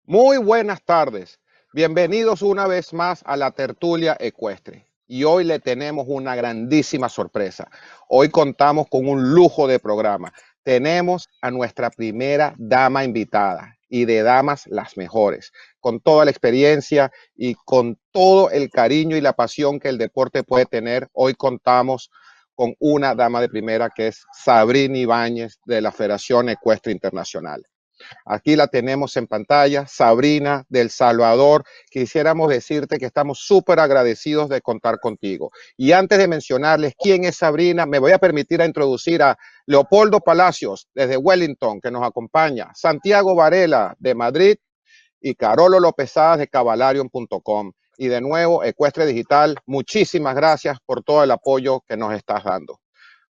Muy buenas tardes, bienvenidos una vez más a la tertulia ecuestre y hoy le tenemos una grandísima sorpresa. Hoy contamos con un lujo de programa. Tenemos a nuestra primera dama invitada y de damas las mejores, con toda la experiencia y con todo el cariño y la pasión que el deporte puede tener. Hoy contamos con una dama de primera que es Sabrina Ibáñez de la Federación Ecuestre Internacional. Aquí la tenemos en pantalla, Sabrina del Salvador. Quisiéramos decirte que estamos súper agradecidos de contar contigo. Y antes de mencionarles quién es Sabrina, me voy a permitir introducir a Leopoldo Palacios desde Wellington, que nos acompaña, Santiago Varela de Madrid y Carolo Lópezadas de Cavalarium.com. Y de nuevo, Ecuestre Digital, muchísimas gracias por todo el apoyo que nos estás dando.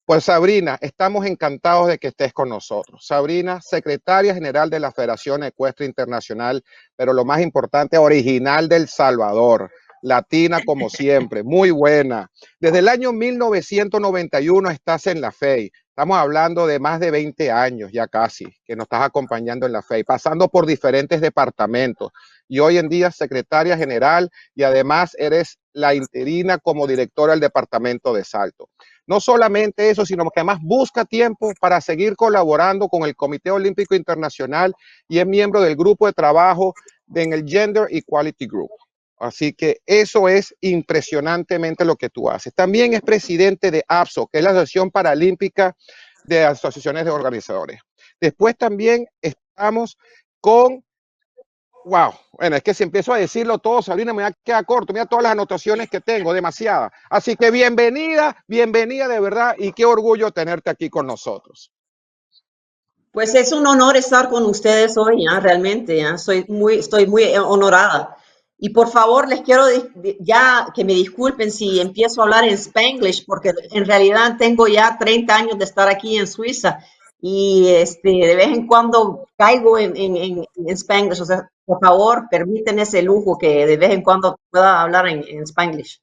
Pues Sabrina, estamos encantados de que estés con nosotros. Sabrina, secretaria general de la Federación Ecuestre Internacional, pero lo más importante, original del Salvador, latina como siempre, muy buena. Desde el año 1991 estás en la FEI. Estamos hablando de más de 20 años ya casi que nos estás acompañando en la FEI, pasando por diferentes departamentos. Y hoy en día secretaria general y además eres la interina como directora del departamento de Salto. No solamente eso, sino que además busca tiempo para seguir colaborando con el Comité Olímpico Internacional y es miembro del grupo de trabajo en el Gender Equality Group. Así que eso es impresionantemente lo que tú haces. También es presidente de APSO, que es la Asociación Paralímpica de Asociaciones de Organizadores. Después también estamos con... Wow, bueno, es que si empiezo a decirlo todo, Sabrina, me va a quedar corto. Mira todas las anotaciones que tengo, demasiadas. Así que bienvenida, bienvenida de verdad y qué orgullo tenerte aquí con nosotros. Pues es un honor estar con ustedes hoy, ¿ya? Realmente, ¿ya? Estoy muy honorada. Y por favor, les quiero ya que me disculpen si empiezo a hablar en Spanglish, porque en realidad tengo ya 30 años de estar aquí en Suiza y de vez en cuando caigo en Spanglish. O sea, por favor, permiten ese lujo que de vez en cuando pueda hablar en Spanglish.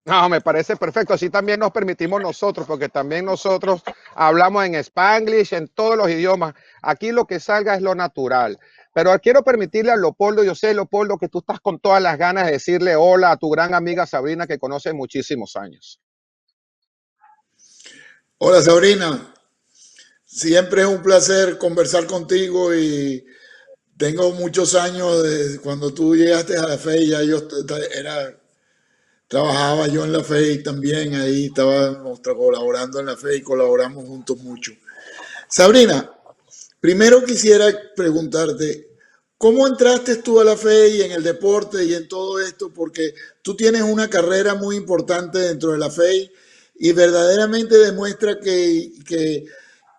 No, me parece perfecto. Así también nos permitimos nosotros, porque también nosotros hablamos en Spanglish, en todos los idiomas. Aquí lo que salga es lo natural. Pero quiero permitirle a Leopoldo, yo sé, Leopoldo, que tú estás con todas las ganas de decirle hola a tu gran amiga Sabrina, que conoce muchísimos años. Hola Sabrina, siempre es un placer conversar contigo y tengo muchos años de cuando tú llegaste a la FEI, ya yo trabajaba yo en la FEI también, ahí estábamos colaborando en la FEI, colaboramos juntos mucho. Sabrina, primero quisiera preguntarte, ¿cómo entraste tú a la FEI en el deporte y en todo esto? Porque tú tienes una carrera muy importante dentro de la FEI y verdaderamente demuestra que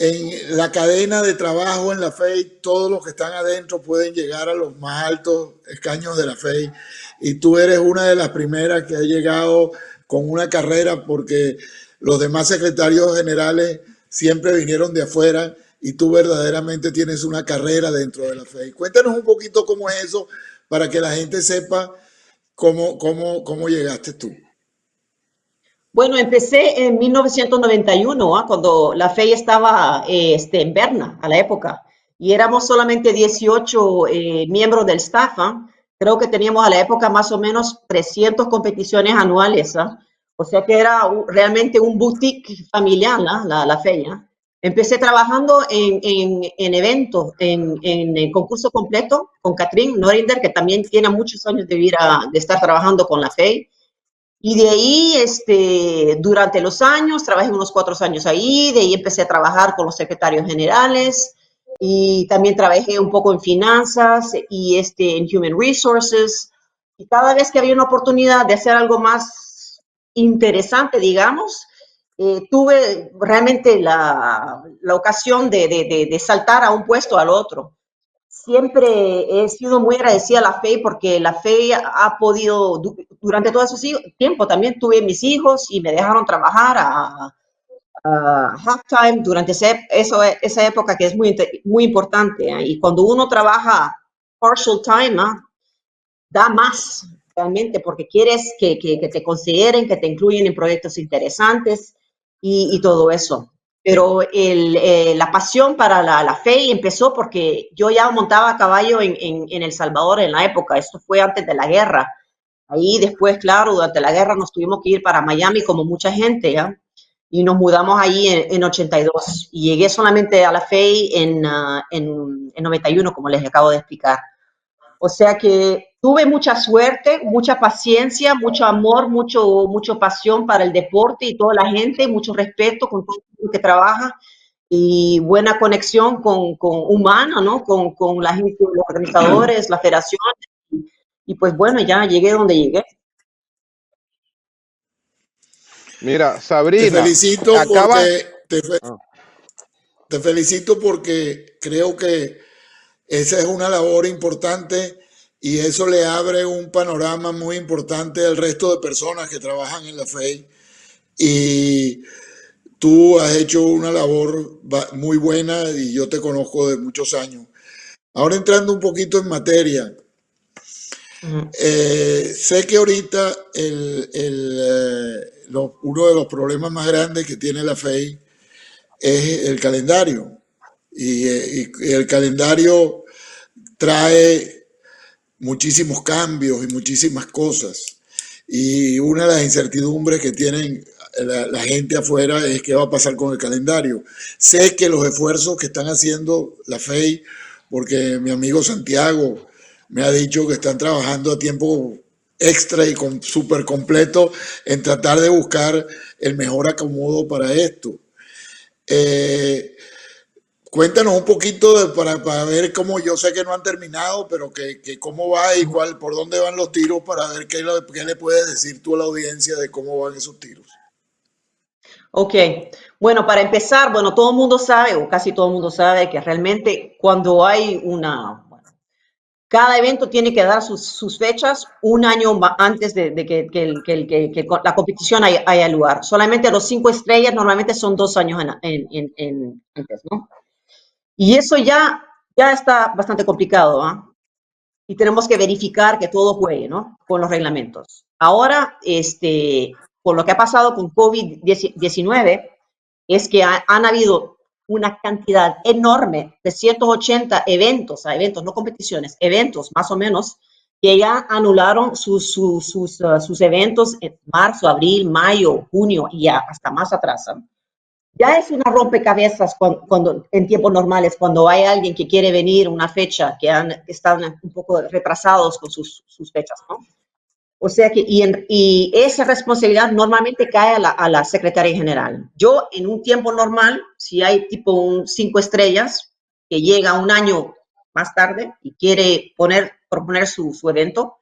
en la cadena de trabajo en la FEI, todos los que están adentro pueden llegar a los más altos escaños de la FEI. Y tú eres una de las primeras que ha llegado con una carrera porque los demás secretarios generales siempre vinieron de afuera y tú verdaderamente tienes una carrera dentro de la FEI. Cuéntanos un poquito cómo es eso para que la gente sepa cómo llegaste tú. Bueno, empecé en 1991, cuando la FEI estaba en Berna a la época, y éramos solamente 18 miembros del staff. Creo que teníamos a la época más o menos 300 competiciones anuales. O sea que era realmente un boutique familiar, la FEI. Empecé trabajando en eventos, en concurso completo con Catherine Norinder, que también tiene muchos años de estar trabajando con la FEI. Y de ahí, durante los años, trabajé unos 4 años ahí, de ahí empecé a trabajar con los secretarios generales y también trabajé un poco en finanzas y en Human Resources. Y cada vez que había una oportunidad de hacer algo más interesante, digamos, tuve realmente la ocasión de saltar a un puesto al otro. Siempre he sido muy agradecida a la FEI porque la FEI ha podido, durante todo ese tiempo también tuve mis hijos y me dejaron trabajar halftime durante esa época que es muy importante. Y cuando uno trabaja partial time, da más realmente porque quieres que te consideren, que te incluyen en proyectos interesantes y todo eso. Pero la pasión para la fe empezó porque yo ya montaba a caballo en El Salvador en la época. Esto fue antes de la guerra. Ahí después, claro, durante la guerra nos tuvimos que ir para Miami como mucha gente, ¿ya? Y nos mudamos ahí en 82. Y llegué solamente a la FEI en 91, como les acabo de explicar. O sea que tuve mucha suerte, mucha paciencia, mucho amor, mucho pasión para el deporte y toda la gente, mucho respeto con todo el que trabaja y buena conexión con humana, ¿no? Con la gente, los organizadores, la federación. Y pues bueno, ya llegué donde llegué. Mira, Te Sabrina, felicito acabas. Ah, te felicito porque creo que esa es una labor importante y eso le abre un panorama muy importante al resto de personas que trabajan en la FEI. Y tú has hecho una labor muy buena y yo te conozco de muchos años. Ahora entrando un poquito en materia, Ujú. sé que ahorita uno de los problemas más grandes que tiene la FEI es el calendario. Y el calendario trae muchísimos cambios y muchísimas cosas. Y una de las incertidumbres que tienen la gente afuera es qué va a pasar con el calendario. Sé que los esfuerzos que están haciendo la FEI, porque mi amigo Santiago me ha dicho que están trabajando a tiempo extra y súper completo en tratar de buscar el mejor acomodo para esto. Eh, Cuéntanos un poquito para ver cómo, yo sé que no han terminado, pero que cómo va y por dónde van los tiros para ver qué le puedes decir tú a la audiencia de cómo van esos tiros. Ok, bueno, para empezar, bueno, todo el mundo sabe, o casi todo el mundo sabe, que realmente cuando hay cada evento tiene que dar sus fechas un año antes de que la competición haya lugar. Solamente los 5 estrellas normalmente son 2 años antes, ¿no? Y eso ya está bastante complicado, ¿ah? Y tenemos que verificar que todo juegue, ¿no? Con los reglamentos. Ahora, por lo que ha pasado con COVID-19, es que han habido una cantidad enorme de 180 eventos, no competiciones, eventos más o menos, que ya anularon sus eventos en marzo, abril, mayo, junio y ya hasta más atrás. Ya es una rompecabezas en tiempos normales, cuando hay alguien que quiere venir una fecha, están un poco retrasados con sus fechas, ¿no? O sea que, y esa responsabilidad normalmente cae a la secretaria general. Yo, en un tiempo normal, si hay tipo 5 estrellas que llega un año más tarde y quiere proponer su evento,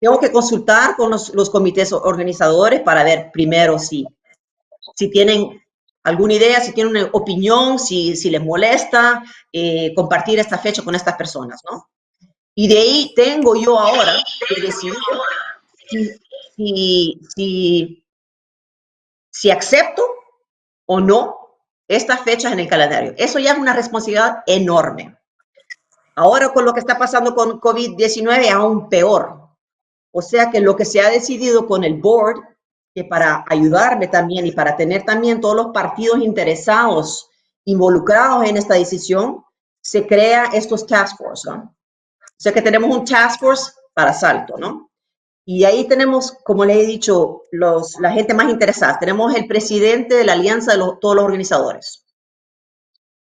tengo que consultar con los comités organizadores para ver primero si tienen alguna idea, si tienen una opinión, si les molesta compartir esta fecha con estas personas, ¿no? Y de ahí tengo yo ahora que decidir si, si, si, si acepto o no estas fechas en el calendario. Eso ya es una responsabilidad enorme. Ahora con lo que está pasando con COVID-19 aún peor. O sea que lo que se ha decidido con el board, que para ayudarme también y para tener también todos los partidos interesados, involucrados en esta decisión, se crea estos task force, ¿no? O sea que tenemos un task force para Salto, ¿no? Y ahí tenemos, como les he dicho, la gente más interesada. Tenemos el presidente de la alianza de todos los organizadores.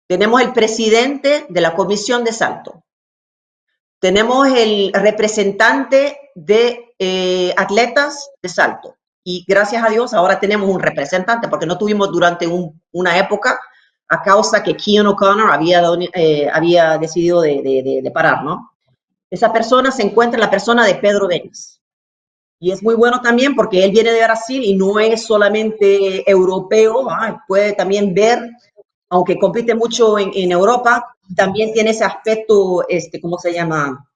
Tenemos el presidente de la comisión de Salto. Tenemos el representante de atletas de salto. Y gracias a Dios ahora tenemos un representante, porque no tuvimos durante una época a causa que Kean O'Connor había decidido de parar, ¿no? Esa persona se encuentra en la persona de Pedro Denis. Y es muy bueno también porque él viene de Brasil y no es solamente europeo, puede también ver, aunque compite mucho en Europa, también tiene ese aspecto, ¿cómo se llama?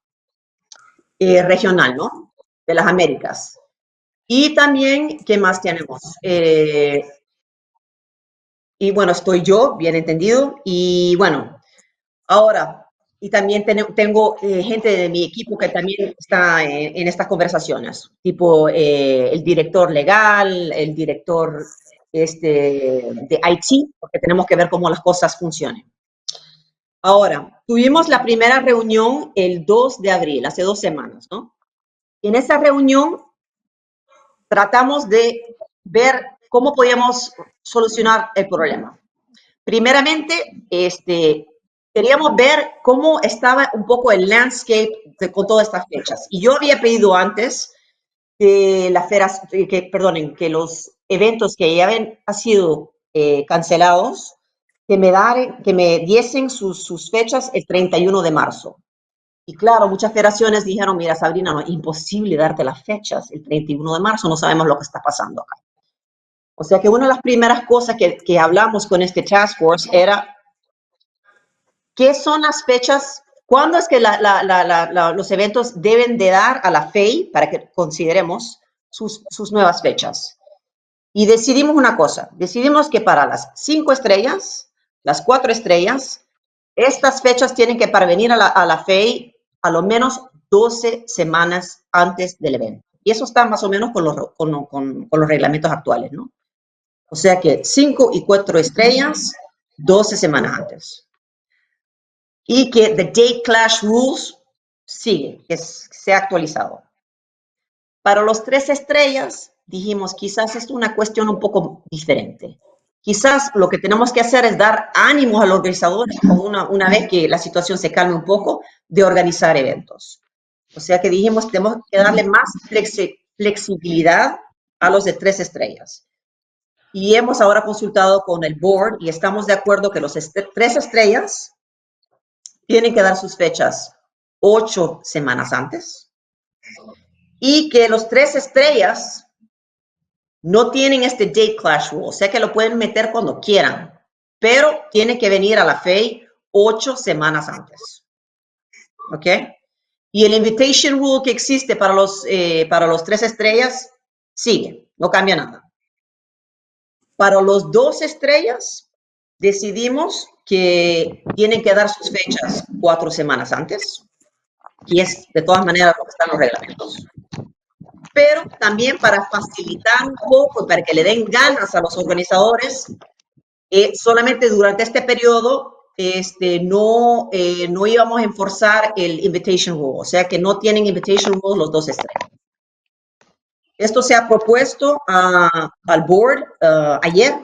Regional, ¿no? De las Américas. Y también, ¿qué más tenemos? Y bueno, estoy yo, bien entendido. Y bueno, ahora, y también tengo gente de mi equipo que también está en estas conversaciones, tipo el director legal, el director de IT, porque tenemos que ver cómo las cosas funcionan. Ahora, tuvimos la primera reunión el 2 de abril, hace 2 semanas, ¿no? En esa reunión tratamos de ver cómo podíamos solucionar el problema. Primeramente, queríamos ver cómo estaba un poco el landscape con todas estas fechas. Y yo había pedido antes que que los eventos que ya habían sido cancelados, que me diesen sus fechas el 31 de marzo. Y claro, muchas federaciones dijeron, mira, Sabrina, no, es imposible darte las fechas el 31 de marzo, no sabemos lo que está pasando acá. O sea que una de las primeras cosas que hablamos con este Task Force era, ¿qué son las fechas? ¿Cuándo es que los eventos deben de dar a la FEI para que consideremos sus nuevas fechas? Y decidimos una cosa, decidimos que para las 5 estrellas, las 4 estrellas, estas fechas tienen que parvenir a la FEI a lo menos 12 semanas antes del evento. Y eso está más o menos con los reglamentos actuales, ¿no? O sea que 5 y 4 estrellas, 12 semanas antes. Y que the date clash rules sigue, que se ha actualizado. Para los 3 estrellas, dijimos, quizás es una cuestión un poco diferente. Quizás lo que tenemos que hacer es dar ánimos a los organizadores una vez que la situación se calme un poco, de organizar eventos. O sea que dijimos, tenemos que darle más flexibilidad a los de 3 estrellas. Y hemos ahora consultado con el board y estamos de acuerdo que los 3 estrellas tienen que dar sus fechas 8 semanas antes y que los 3 estrellas no tienen este date clash rule, o sea que lo pueden meter cuando quieran, pero tienen que venir a la FEI 8 semanas antes. ¿Ok? Y el invitation rule que existe para los 3 estrellas sigue, no cambia nada. Para los 2 estrellas, decidimos que tienen que dar sus fechas 4 semanas antes, y es de todas maneras lo que están los reglamentos. Pero también para facilitar un poco, para que le den ganas a los organizadores, solamente durante este periodo no íbamos a enforzar el invitation rule, o sea que no tienen invitation rule los 2 estrellas. Esto se ha propuesto al board ayer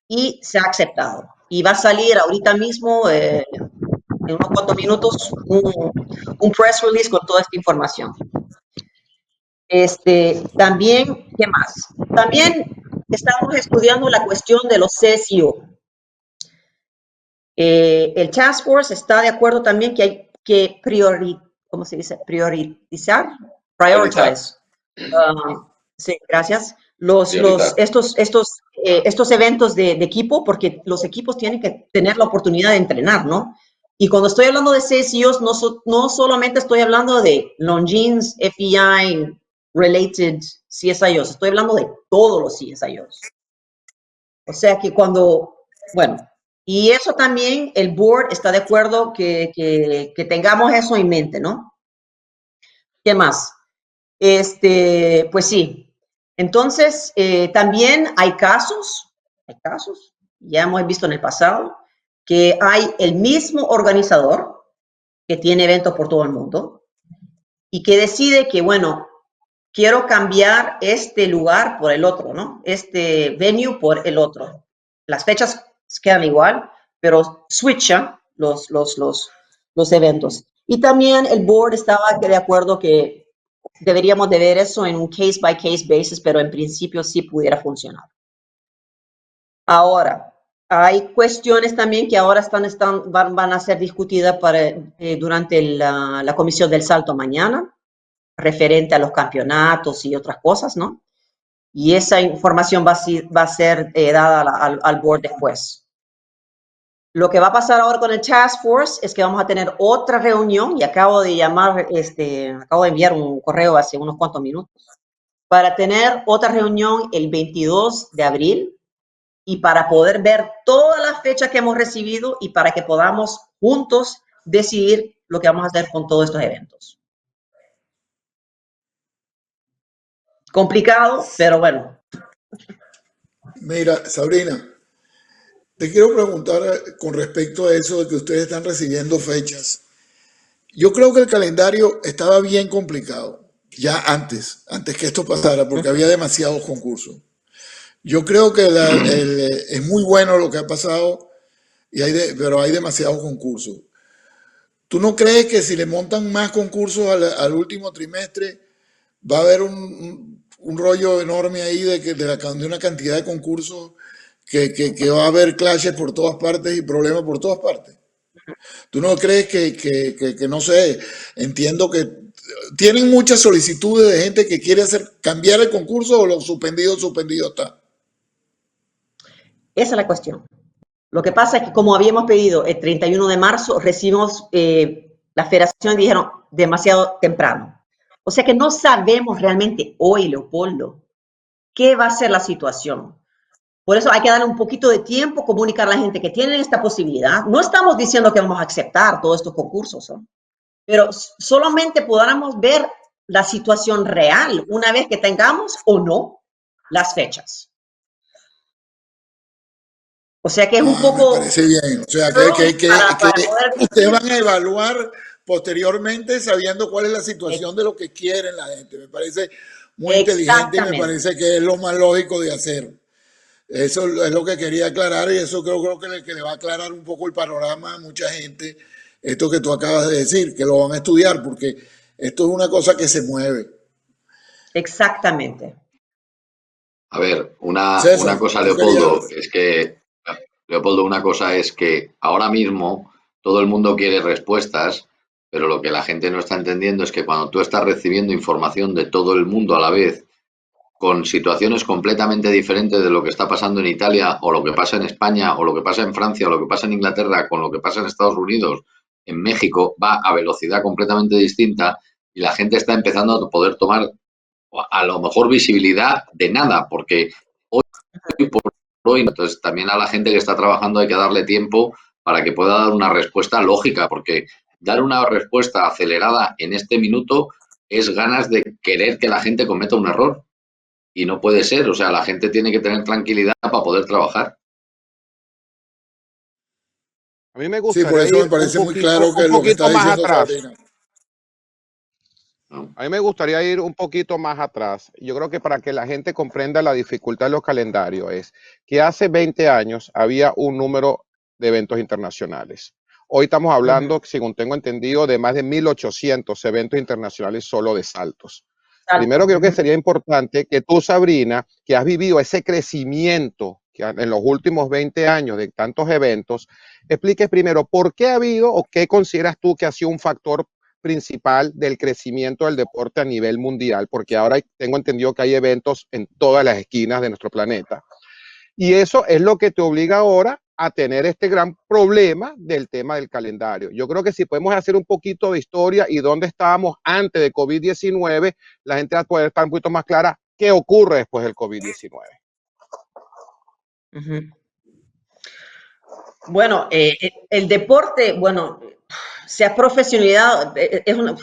y se ha aceptado. Y va a salir ahorita mismo, en unos cuantos minutos, un press release con toda esta información. También, ¿qué más? También estamos estudiando la cuestión de los CSIO. El Task Force está de acuerdo también que hay que ¿cómo se dice? Priorizar. Sí, gracias. Estos eventos de equipo, porque los equipos tienen que tener la oportunidad de entrenar, ¿no? Y cuando estoy hablando de CSIOs, no solamente estoy hablando de Longines, FEI, related CSIOs, estoy hablando de todos los CSIOs. O sea que bueno, y eso también el board está de acuerdo que tengamos eso en mente, ¿no? ¿Qué más? Pues sí. Entonces, también hay casos, ya hemos visto en el pasado, que hay el mismo organizador que tiene eventos por todo el mundo y que decide que, bueno, quiero cambiar este lugar por el otro, ¿no? Este venue por el otro. Las fechas quedan igual, pero switcha los eventos. Y también el board estaba de acuerdo que deberíamos de ver eso en un case by case basis, pero en principio sí pudiera funcionar. Ahora, hay cuestiones también que ahora van a ser discutidas durante la comisión del salto mañana, referente a los campeonatos y otras cosas, ¿no? Y esa información va a ser dada al board después. Lo que va a pasar ahora con el Task Force es que vamos a tener otra reunión, y acabo de enviar un correo hace unos cuantos minutos, para tener otra reunión el 22 de abril y para poder ver todas las fechas que hemos recibido y para que podamos juntos decidir lo que vamos a hacer con todos estos eventos. Complicado, pero bueno. Mira, Sabrina, te quiero preguntar con respecto a eso de que ustedes están recibiendo fechas. Yo creo que el calendario estaba bien complicado, ya antes que esto pasara, porque había demasiados concursos. Yo creo que es muy bueno lo que ha pasado, pero hay demasiados concursos. ¿Tú no crees que si le montan más concursos al último trimestre, va a haber un rollo enorme ahí de una cantidad de concursos que va a haber clashes por todas partes y problemas por todas partes? ¿Tú no crees que no sé, entiendo que tienen muchas solicitudes de gente que quiere cambiar el concurso o lo suspendido está? Esa es la cuestión. Lo que pasa es que como habíamos pedido el 31 de marzo, recibimos la federación dijeron demasiado temprano. O sea que no sabemos realmente hoy, Leopoldo, qué va a ser la situación. Por eso hay que darle un poquito de tiempo, comunicar a la gente que tienen esta posibilidad. No estamos diciendo que vamos a aceptar todos estos concursos, ¿no? Pero solamente podamos ver la situación real una vez que tengamos o no las fechas. O sea que es un Me poco parece bien. O sea, para poder ustedes decir van a evaluar posteriormente sabiendo cuál es la situación de lo que quieren la gente. Me parece muy inteligente y me exactamente. parece que es lo más lógico de hacer. Eso es lo que quería aclarar y eso creo que le va a aclarar un poco el panorama a mucha gente. Esto que tú acabas de decir, que lo van a estudiar, porque esto es una cosa que se mueve. Exactamente. A ver, una César, cosa, tú querías. Leopoldo, una cosa es que ahora mismo todo el mundo quiere respuestas, pero lo que la gente no está entendiendo es que cuando tú estás recibiendo información de todo el mundo a la vez, con situaciones completamente diferentes de lo que está pasando en Italia o lo que pasa en España o lo que pasa en Francia o lo que pasa en Inglaterra con lo que pasa en Estados Unidos, en México, va a velocidad completamente distinta y la gente está empezando a poder tomar a lo mejor visibilidad de nada, porque hoy por hoy, entonces también a la gente que está trabajando hay que darle tiempo para que pueda dar una respuesta lógica, porque dar una respuesta acelerada en este minuto es ganas de querer que la gente cometa un error y no puede ser, o sea, la gente tiene que tener tranquilidad para poder trabajar. A mí me Sí, por gustaría eso me ir parece muy claro un que lo que poquito está más diciendo atrás. Sabrina. ¿No? A mí me gustaría ir un poquito más atrás. Yo creo que para que la gente comprenda la dificultad de los calendarios es que hace 20 años había un número de eventos internacionales. Hoy estamos hablando, según tengo entendido, de más de 1.800 eventos internacionales solo de saltos. Primero creo que sería importante que tú, Sabrina, que has vivido ese crecimiento que en los últimos 20 años de tantos eventos, expliques primero por qué ha habido o qué consideras tú que ha sido un factor principal del crecimiento del deporte a nivel mundial, porque ahora tengo entendido que hay eventos en todas las esquinas de nuestro planeta. Y eso es lo que te obliga ahora a tener este gran problema del tema del calendario. Yo creo que si podemos hacer un poquito de historia y dónde estábamos antes de COVID-19, la gente va a poder estar un poquito más clara qué ocurre después del COVID-19. Bueno, el deporte, bueno, se ha profesionalizado,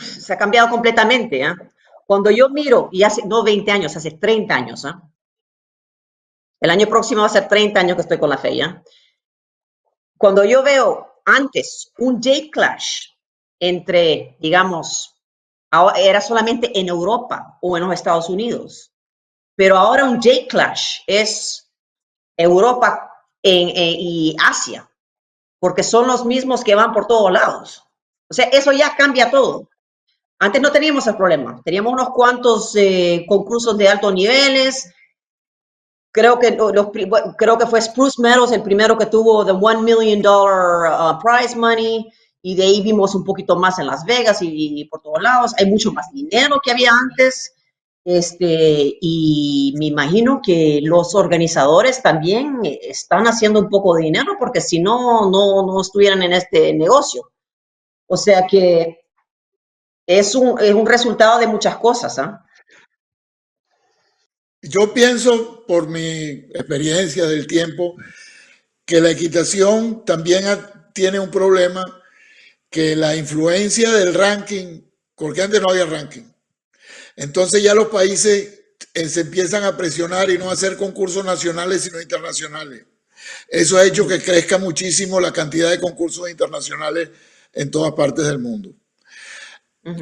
se ha cambiado completamente. ¿Eh? Cuando yo miro, y hace, no 20 años, hace 30 años, ¿eh? El año próximo va a ser 30 años que estoy con la fe, ¿ya? Cuando yo veo antes un J-Clash entre, digamos, era solamente en Europa o en los Estados Unidos, pero ahora un J-Clash es Europa y Asia, porque son los mismos que van por todos lados. O sea, eso ya cambia todo. Antes no teníamos el problema, teníamos unos cuantos concursos de altos niveles. Creo que fue Spruce Meadows el primero que tuvo the $1 million prize money, y de ahí vimos un poquito más en Las Vegas y por todos lados. Hay mucho más dinero que había antes. Y me imagino que los organizadores también están haciendo un poco de dinero, porque si no, no estuvieran en este negocio. O sea que es un resultado de muchas cosas, ¿eh? Yo pienso, por mi experiencia del tiempo, que la equitación también tiene un problema, que la influencia del ranking, porque antes no había ranking, entonces ya los países se empiezan a presionar y no a hacer concursos nacionales sino internacionales. Eso ha hecho que crezca muchísimo la cantidad de concursos internacionales en todas partes del mundo.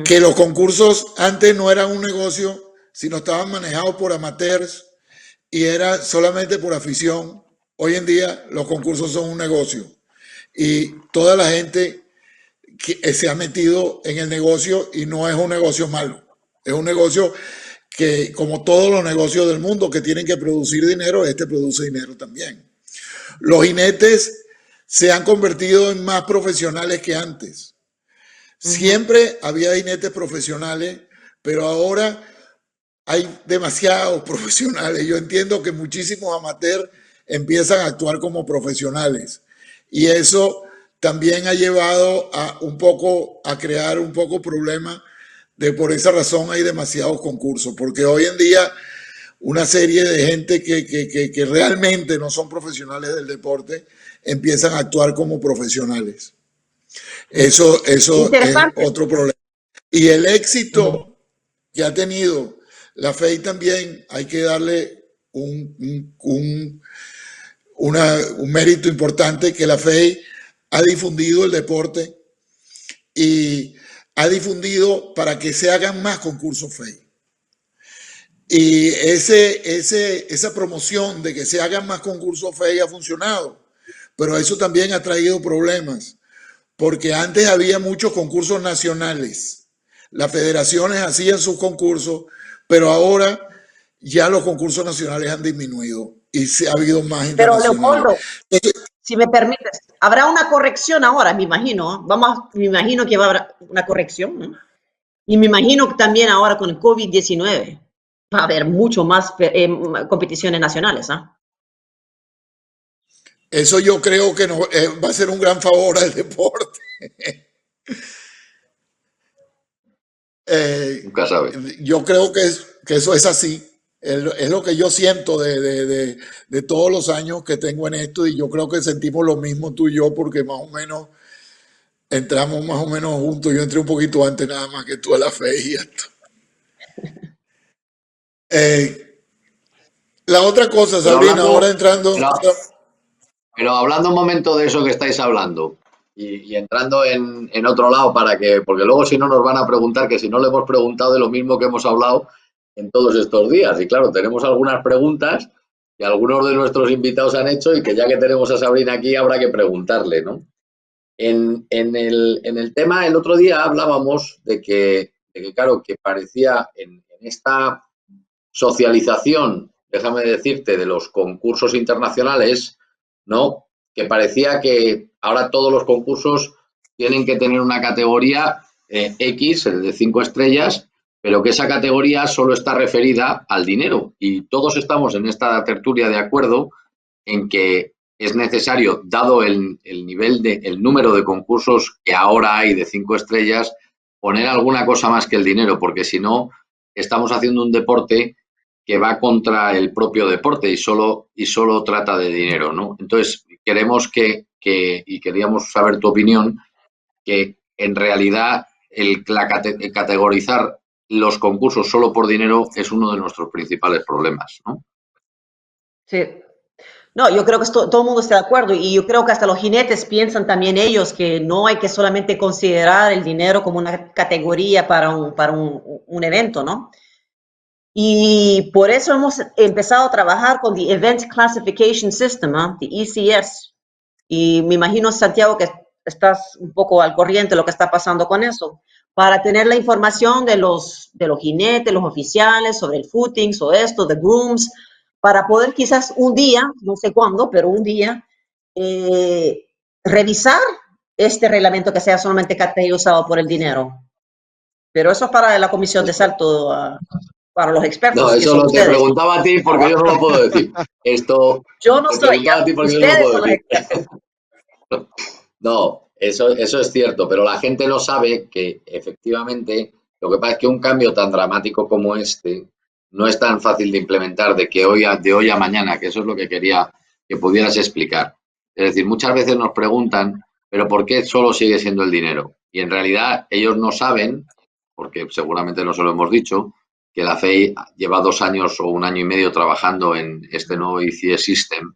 Que los concursos antes no eran un negocio, sino estaban manejados por amateurs y era solamente por afición. Hoy en día los concursos son un negocio y toda la gente que se ha metido en el negocio y no es un negocio malo. Es un negocio que, como todos los negocios del mundo que tienen que producir dinero, este produce dinero también. Los jinetes se han convertido en más profesionales que antes. Siempre había jinetes profesionales, pero ahora hay demasiados profesionales. Yo entiendo que muchísimos amateurs empiezan a actuar como profesionales y eso también ha llevado a un poco a crear un poco problema de por esa razón hay demasiados concursos, porque hoy en día una serie de gente que realmente no son profesionales del deporte empiezan a actuar como profesionales. Eso es otro problema. Y el éxito que ha tenido la FEI también hay que darle un mérito importante, que la FEI ha difundido el deporte y ha difundido para que se hagan más concursos FEI. Y esa promoción de que se hagan más concursos FEI ha funcionado, pero eso también ha traído problemas, porque antes había muchos concursos nacionales. Las federaciones hacían sus concursos, pero ahora ya los concursos nacionales han disminuido y se ha habido más internacionales. Pero Leopoldo, si me permites, habrá una corrección ahora, me imagino. Me imagino que va a haber una corrección, ¿no? Y me imagino que también ahora con el COVID-19 va a haber mucho más competiciones nacionales, ¿ah? Eso yo creo que no, va a ser un gran favor al deporte. Nunca sabe. Yo creo que eso es así. Es lo que yo siento de todos los años que tengo en esto y yo creo que sentimos lo mismo tú y yo porque más o menos entramos más o menos juntos. Yo entré un poquito antes nada más que tú a la fe y esto. La otra cosa, Sabrina, ahora entrando... Pero hablando un momento de eso que estáis hablando y entrando en otro lado porque luego si no nos van a preguntar que si no le hemos preguntado de lo mismo que hemos hablado en todos estos días. Y claro, tenemos algunas preguntas que algunos de nuestros invitados han hecho y que ya que tenemos a Sabrina aquí habrá que preguntarle, ¿no? En el tema, el otro día hablábamos de que claro, que parecía en esta socialización, déjame decirte, de los concursos internacionales, ¿no? Que parecía que ahora todos los concursos tienen que tener una categoría X, de 5 estrellas, pero que esa categoría solo está referida al dinero. Y todos estamos en esta tertulia de acuerdo en que es necesario, dado el nivel el número de concursos que ahora hay de 5 estrellas, poner alguna cosa más que el dinero, porque si no, estamos haciendo un deporte que va contra el propio deporte y solo trata de dinero, ¿no? Entonces, queremos y queríamos saber tu opinión, que en realidad categorizar los concursos solo por dinero es uno de nuestros principales problemas, ¿no? Sí. No, yo creo que todo el mundo está de acuerdo y yo creo que hasta los jinetes piensan también ellos que no hay que solamente considerar el dinero como una categoría para un evento, ¿no? Y por eso hemos empezado a trabajar con the Event Classification System, the ECS. Y me imagino, Santiago, que estás un poco al corriente de lo que está pasando con eso, para tener la información de los jinetes, los oficiales, sobre el footing, sobre esto, de grooms, para poder quizás un día, no sé cuándo, pero un día, revisar este reglamento que sea solamente categorizado por el dinero. Pero eso es para la comisión de salto, para los expertos. No, que eso son te ustedes. preguntaba a ti porque yo no lo puedo decir. Yo no te soy, preguntaba a ti porque yo no lo ustedes puedo son los decir. expertos. No, eso es cierto, pero la gente no sabe que efectivamente lo que pasa es que un cambio tan dramático como este no es tan fácil de implementar de hoy a mañana, que eso es lo que quería que pudieras explicar. Es decir, muchas veces nos preguntan, ¿pero por qué solo sigue siendo el dinero? Y en realidad ellos no saben, porque seguramente no se lo hemos dicho, que la FEI lleva 2 años o 1 año y medio trabajando en este nuevo ICE System,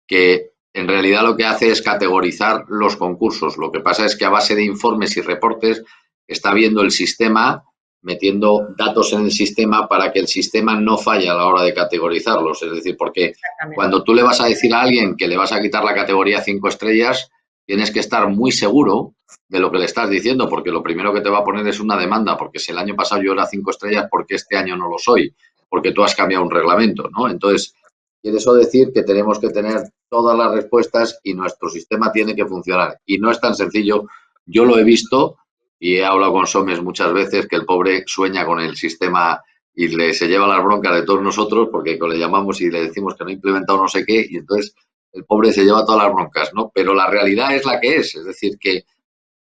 que en realidad lo que hace es categorizar los concursos. Lo que pasa es que a base de informes y reportes está viendo el sistema, metiendo datos en el sistema para que el sistema no falle a la hora de categorizarlos. Es decir, porque cuando tú le vas a decir a alguien que le vas a quitar la categoría 5 estrellas, tienes que estar muy seguro de lo que le estás diciendo, porque lo primero que te va a poner es una demanda, porque si el año pasado yo era 5 estrellas, ¿por qué este año no lo soy? Porque tú has cambiado un reglamento, ¿no? Entonces, quiere eso decir que tenemos que tener todas las respuestas y nuestro sistema tiene que funcionar. Y no es tan sencillo. Yo lo he visto y he hablado con Somes muchas veces que el pobre sueña con el sistema y se lleva las broncas de todos nosotros porque le llamamos y le decimos que no ha implementado no sé qué y entonces el pobre se lleva todas las broncas, ¿no? Pero la realidad es la que es decir, que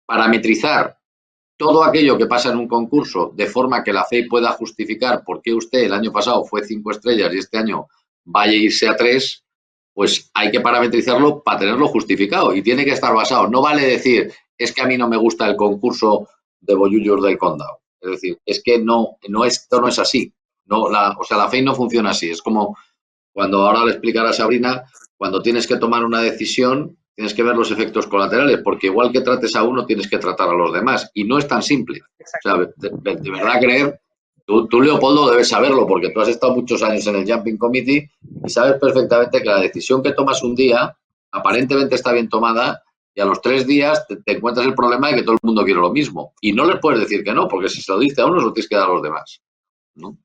parametrizar todo aquello que pasa en un concurso de forma que la FEI pueda justificar por qué usted el año pasado fue 5 estrellas y este año vaya a irse a 3, pues hay que parametrizarlo para tenerlo justificado y tiene que estar basado. No vale decir, es que a mí no me gusta el concurso de bollullos del condado. Es decir, es que esto no es así. No, la FEI no funciona así. Es como cuando ahora le explicará a Sabrina, cuando tienes que tomar una decisión, tienes que ver los efectos colaterales, porque igual que trates a uno, tienes que tratar a los demás. Y no es tan simple. O sea, de verdad creer, tú, Leopoldo, debes saberlo, porque tú has estado muchos años en el Jumping Committee y sabes perfectamente que la decisión que tomas un día, aparentemente está bien tomada, y a los 3 días te encuentras el problema de que todo el mundo quiere lo mismo. Y no les puedes decir que no, porque si se lo diste a uno, se lo tienes que dar a los demás, ¿no?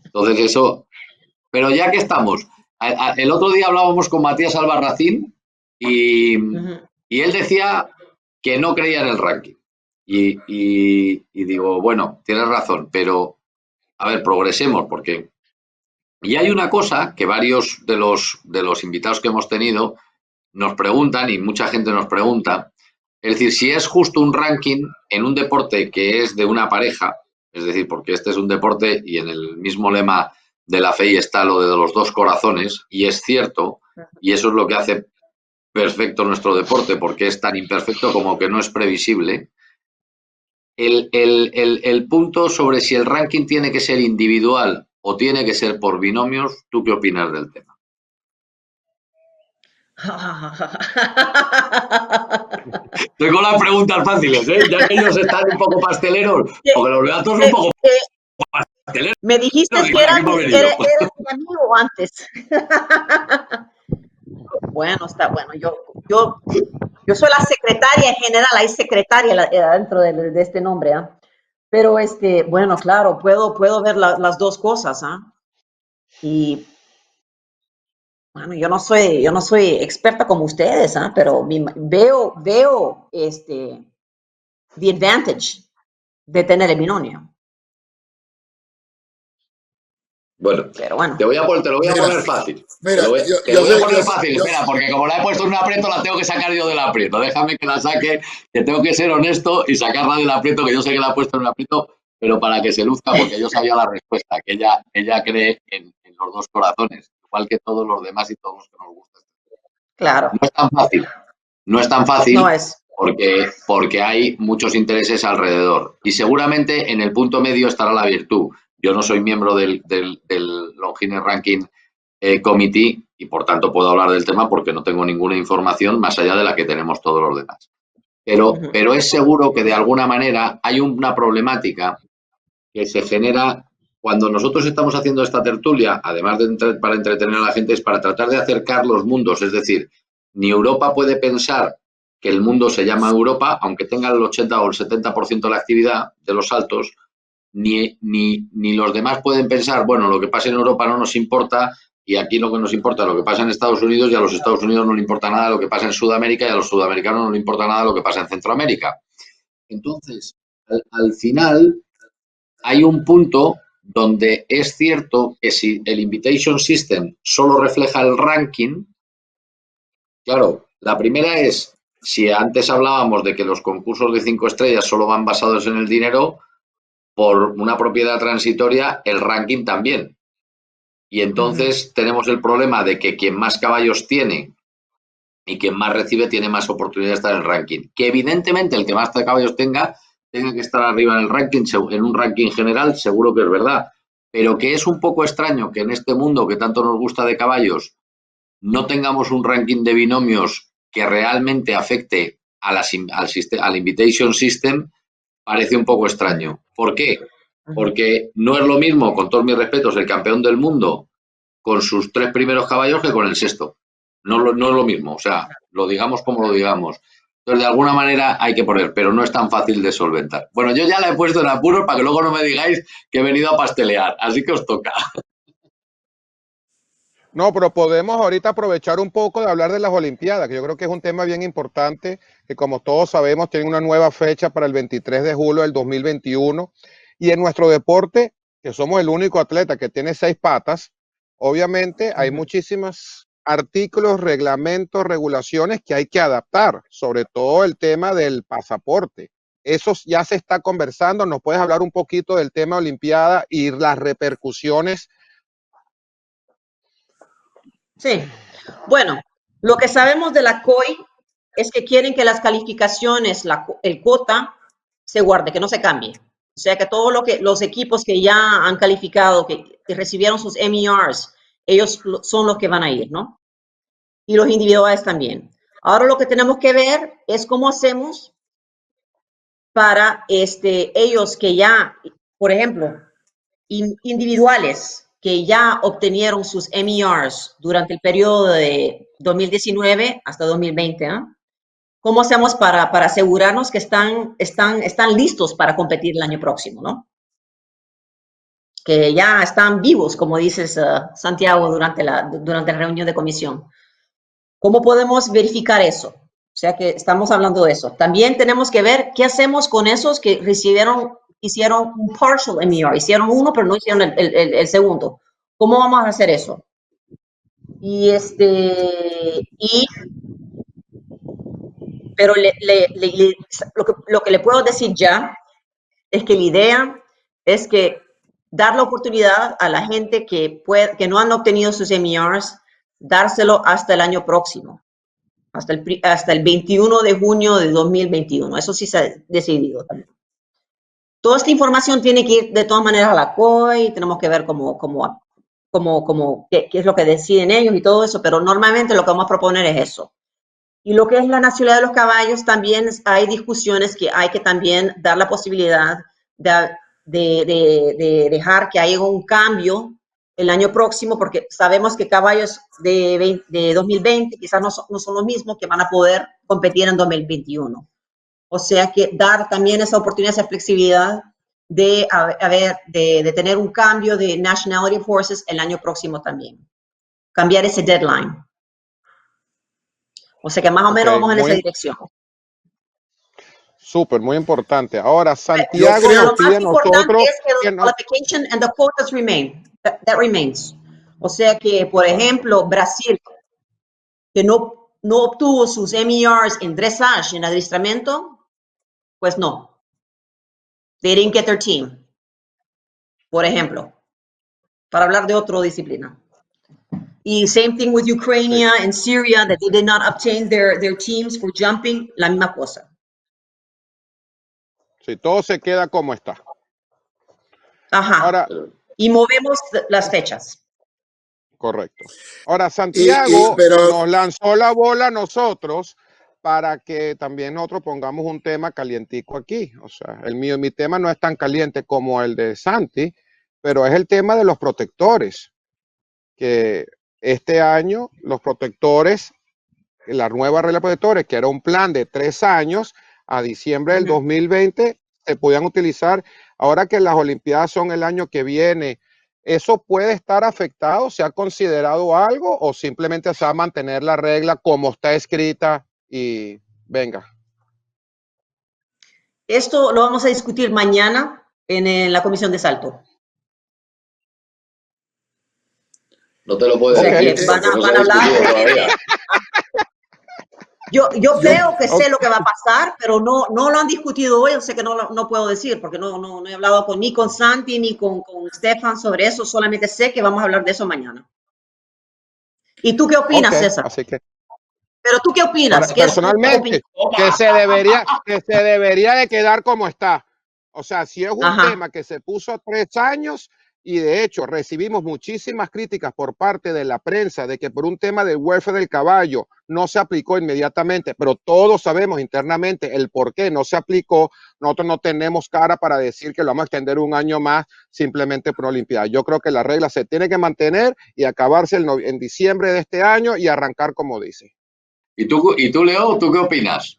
Entonces eso... Pero ya que estamos, el otro día hablábamos con Matías Albarracín y él decía que no creía en el ranking. Y digo, bueno, tienes razón, pero a ver, progresemos, porque... Y hay una cosa que varios de los invitados que hemos tenido nos preguntan, y mucha gente nos pregunta, es decir, si es justo un ranking en un deporte que es de una pareja, es decir, porque este es un deporte y en el mismo lema de la FEI está lo de los 2 corazones, y es cierto, y eso es lo que hace perfecto nuestro deporte, porque es tan imperfecto como que no es previsible. El punto sobre si el ranking tiene que ser individual o tiene que ser por binomios, ¿tú qué opinas del tema? Estoy con las preguntas fáciles, ¿eh? Ya que ellos están un poco pasteleros, porque los veo a todos un poco pasteleros. Me dijiste No sé que para eras qué poner mi, yo. eras mi amigo antes. Bueno, está bueno. Yo soy la secretaria en general, hay secretaria dentro de este nombre, ¿eh? Pero bueno, claro, puedo ver las dos cosas, ¿ah? Y bueno, yo no soy experta como ustedes, ¿ah? Pero veo the advantage de tener el binomio. Bueno, Pero bueno. te lo voy a Mira, poner fácil. mira, Te lo voy a poner fácil. Espera, porque como la he puesto en un aprieto, la tengo que sacar yo del aprieto. Déjame que la saque, que tengo que ser honesto y sacarla del aprieto, que yo sé que la he puesto en un aprieto, pero para que se luzca, porque yo sabía la respuesta, que ella cree en los 2 corazones, igual que todos los demás y todos los que nos gustan. Claro. No es tan fácil. No es tan fácil No es. porque hay muchos intereses alrededor. Y seguramente en el punto medio estará la virtud. Yo no soy miembro del Longines Ranking Committee y por tanto puedo hablar del tema porque no tengo ninguna información más allá de la que tenemos todos los demás. Pero es seguro que de alguna manera hay una problemática que se genera cuando nosotros estamos haciendo esta tertulia, además de para entretener a la gente, es para tratar de acercar los mundos. Es decir, ni Europa puede pensar que el mundo se llama Europa, aunque tenga el 80 o el 70% de la actividad de los saltos, ni los demás pueden pensar, bueno, lo que pasa en Europa no nos importa y aquí lo que nos importa es lo que pasa en Estados Unidos y a los Estados Unidos no le importa nada lo que pasa en Sudamérica y a los sudamericanos no le importa nada lo que pasa en Centroamérica. Entonces, al final, hay un punto donde es cierto que si el Invitation System solo refleja el ranking, claro, la primera es, si antes hablábamos de que los concursos de 5 estrellas solo van basados en el dinero, por una propiedad transitoria, el ranking también. Y entonces tenemos el problema de que quien más caballos tiene y quien más recibe tiene más oportunidad de estar en el ranking. Que evidentemente el que más caballos tenga que estar arriba en el ranking, en un ranking general, seguro que es verdad. Pero que es un poco extraño que en este mundo que tanto nos gusta de caballos no tengamos un ranking de binomios que realmente afecte al invitation system, parece un poco extraño. ¿Por qué? Porque no es lo mismo, con todos mis respetos, el campeón del mundo con sus 3 primeros caballos que con el sexto. No es lo mismo, o sea, lo digamos como lo digamos. Entonces, de alguna manera hay que poner, pero no es tan fácil de solventar. Bueno, yo ya la he puesto en apuros para que luego no me digáis que he venido a pastelear, así que os toca. No, pero podemos ahorita aprovechar un poco de hablar de las Olimpiadas, que yo creo que es un tema bien importante, que como todos sabemos tiene una nueva fecha para el 23 de julio del 2021. Y en nuestro deporte, que somos el único atleta que tiene 6 patas, obviamente hay muchísimos artículos, reglamentos, regulaciones que hay que adaptar, sobre todo el tema del pasaporte. Eso ya se está conversando. ¿Nos puedes hablar un poquito del tema Olimpiada y las repercusiones? Sí. Bueno, lo que sabemos de la COI es que quieren que las calificaciones, el cuota, se guarde, que no se cambie. O sea, que todo lo que los equipos que ya han calificado, que recibieron sus MERs, ellos son los que van a ir, ¿no? Y los individuales también. Ahora lo que tenemos que ver es cómo hacemos para ellos que ya, por ejemplo, individuales que ya obtenieron sus MERs durante el periodo de 2019 hasta 2020, ¿eh? ¿Cómo hacemos para asegurarnos que están listos para competir el año próximo, ¿no? Que ya están vivos, como dices, Santiago, durante la reunión de comisión. ¿Cómo podemos verificar eso? O sea que estamos hablando de eso. También tenemos que ver qué hacemos con esos que hicieron un partial MER, hicieron uno, pero no hicieron el segundo. ¿Cómo vamos a hacer eso? Pero lo que le puedo decir ya es que la idea es que dar la oportunidad a la gente que no han obtenido sus MERs, dárselo hasta el año próximo, hasta el 21 de junio de 2021. Eso sí se ha decidido también. Toda esta información tiene que ir de todas maneras a la COI, tenemos que ver qué es lo que deciden ellos y todo eso, pero normalmente lo que vamos a proponer es eso. Y lo que es la nacionalidad de los caballos, también hay discusiones que hay que también dar la posibilidad de dejar que haya un cambio el año próximo, porque sabemos que caballos de 2020 quizás no son los mismos que van a poder competir en 2021. O sea que dar también esa oportunidad, esa flexibilidad de tener un cambio de Nationality Forces el año próximo también. Cambiar ese deadline. O sea que más o menos vamos en esa dirección. Súper, muy importante. Ahora, Yo Santiago creo, nos Lo pide más a importante nosotros es que que the qualification and the quotas remain. That remains. O sea que, por ejemplo, Brasil, que no obtuvo sus MERs en dressage, en adiestramiento, pues no. They didn't get their team. Por ejemplo, para hablar de otra disciplina. Y same thing with Ukraine and Syria, that they did not obtain their teams for jumping, la misma cosa. Sí, todo se queda como está. Ajá. Ahora, Y movemos las fechas. correcto. Ahora, Santiago pero nos lanzó la bola a nosotros para que también nosotros pongamos un tema calientico aquí. O sea, mi tema no es tan caliente como el de Santi, pero es el tema de los protectores. Que este año los protectores, la nueva regla de protectores, que era un plan de 3 años a diciembre del 2020, se podían utilizar. Ahora que las Olimpiadas son el año que viene, ¿eso puede estar afectado? ¿Se ha considerado algo o simplemente se va a mantener la regla como está escrita y venga? Esto lo vamos a discutir mañana en la comisión de salto. No te lo puedo O sea decir que porque no se van ha a hablar. discutido todavía. Yo veo que sé Ok, lo que va a pasar, pero no lo han discutido hoy, o sea que no puedo decir, porque no he hablado ni con Santi ni con Stefan sobre eso, solamente sé que vamos a hablar de eso mañana. ¿Y tú qué ok, opinas, César? así que Pero tú qué opinas, ¿qué es tu opinión? personalmente, que se debería de quedar como está. O sea, si es un Ajá. tema que se puso 3 años y de hecho recibimos muchísimas críticas por parte de la prensa de que por un tema del welfare del caballo no se aplicó inmediatamente, pero todos sabemos internamente el por qué no se aplicó. Nosotros no tenemos cara para decir que lo vamos a extender un año más simplemente por Olimpiada. Yo creo que la regla se tiene que mantener y acabarse en diciembre de este año y arrancar como dice. ¿Y tú, Leo, tú qué opinas?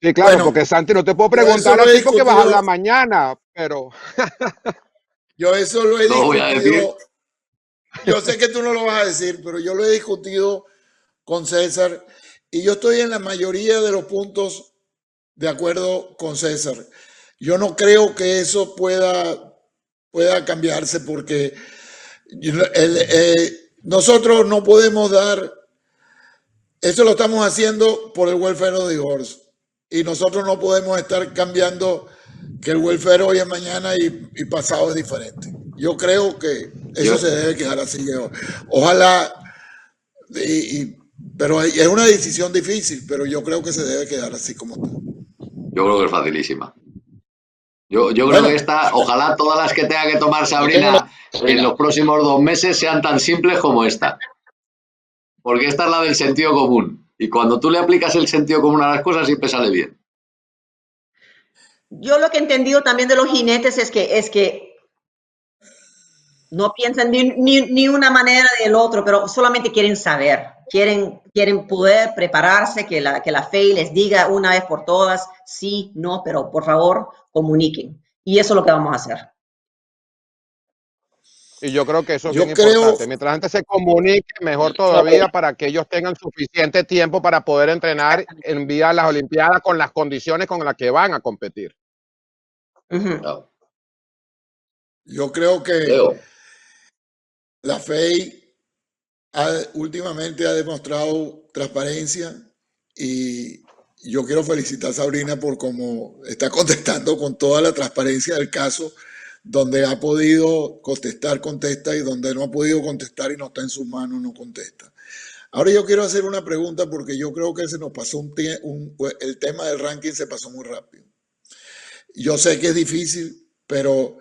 Sí, claro, Bueno, porque Santi, no te puedo yo eso preguntar lo a he ti porque vas a discutido, hablar mañana, pero yo eso lo he No lo voy a decir. discutido, yo sé que tú no lo vas a decir, pero yo lo he discutido con César y yo estoy en la mayoría de los puntos de acuerdo con César. Yo no creo que eso pueda cambiarse porque nosotros no podemos dar, eso lo estamos haciendo por el welfare of the horse y nosotros no podemos estar cambiando que el welfare hoy es mañana y pasado es diferente. Yo creo que eso Yo, se debe quedar así. Ojalá, y, pero es una decisión difícil, pero yo creo que se debe quedar así como está. yo creo que es facilísima. Yo creo que Bueno, esta, ojalá todas las que tenga que tomar yo tengo la... Sabrina en los próximos 2 meses sean tan simples como esta. Porque esta es la del sentido común. Y cuando tú le aplicas el sentido común a las cosas, siempre sale bien. Yo lo que he entendido también de los jinetes es que no piensan ni una manera del otro, pero solamente quieren saber, quieren poder prepararse, que la FEI les diga una vez por todas, sí, no, pero por favor comuniquen. Y eso es lo que vamos a hacer. y yo creo que eso es bien Yo creo, importante. Mientras la gente se comunique, mejor todavía para que ellos tengan suficiente tiempo para poder entrenar en vía a las Olimpiadas con las condiciones con las que van a competir. Ujú. No. yo creo que Leo, la FEI últimamente ha demostrado transparencia y yo quiero felicitar a Sabrina por cómo está contestando con toda la transparencia del caso, donde ha podido contestar, contesta, y donde no ha podido contestar y no está en sus manos, no contesta. Ahora yo quiero hacer una pregunta porque yo creo que se nos pasó el tema del ranking se pasó muy rápido. Yo sé que es difícil, pero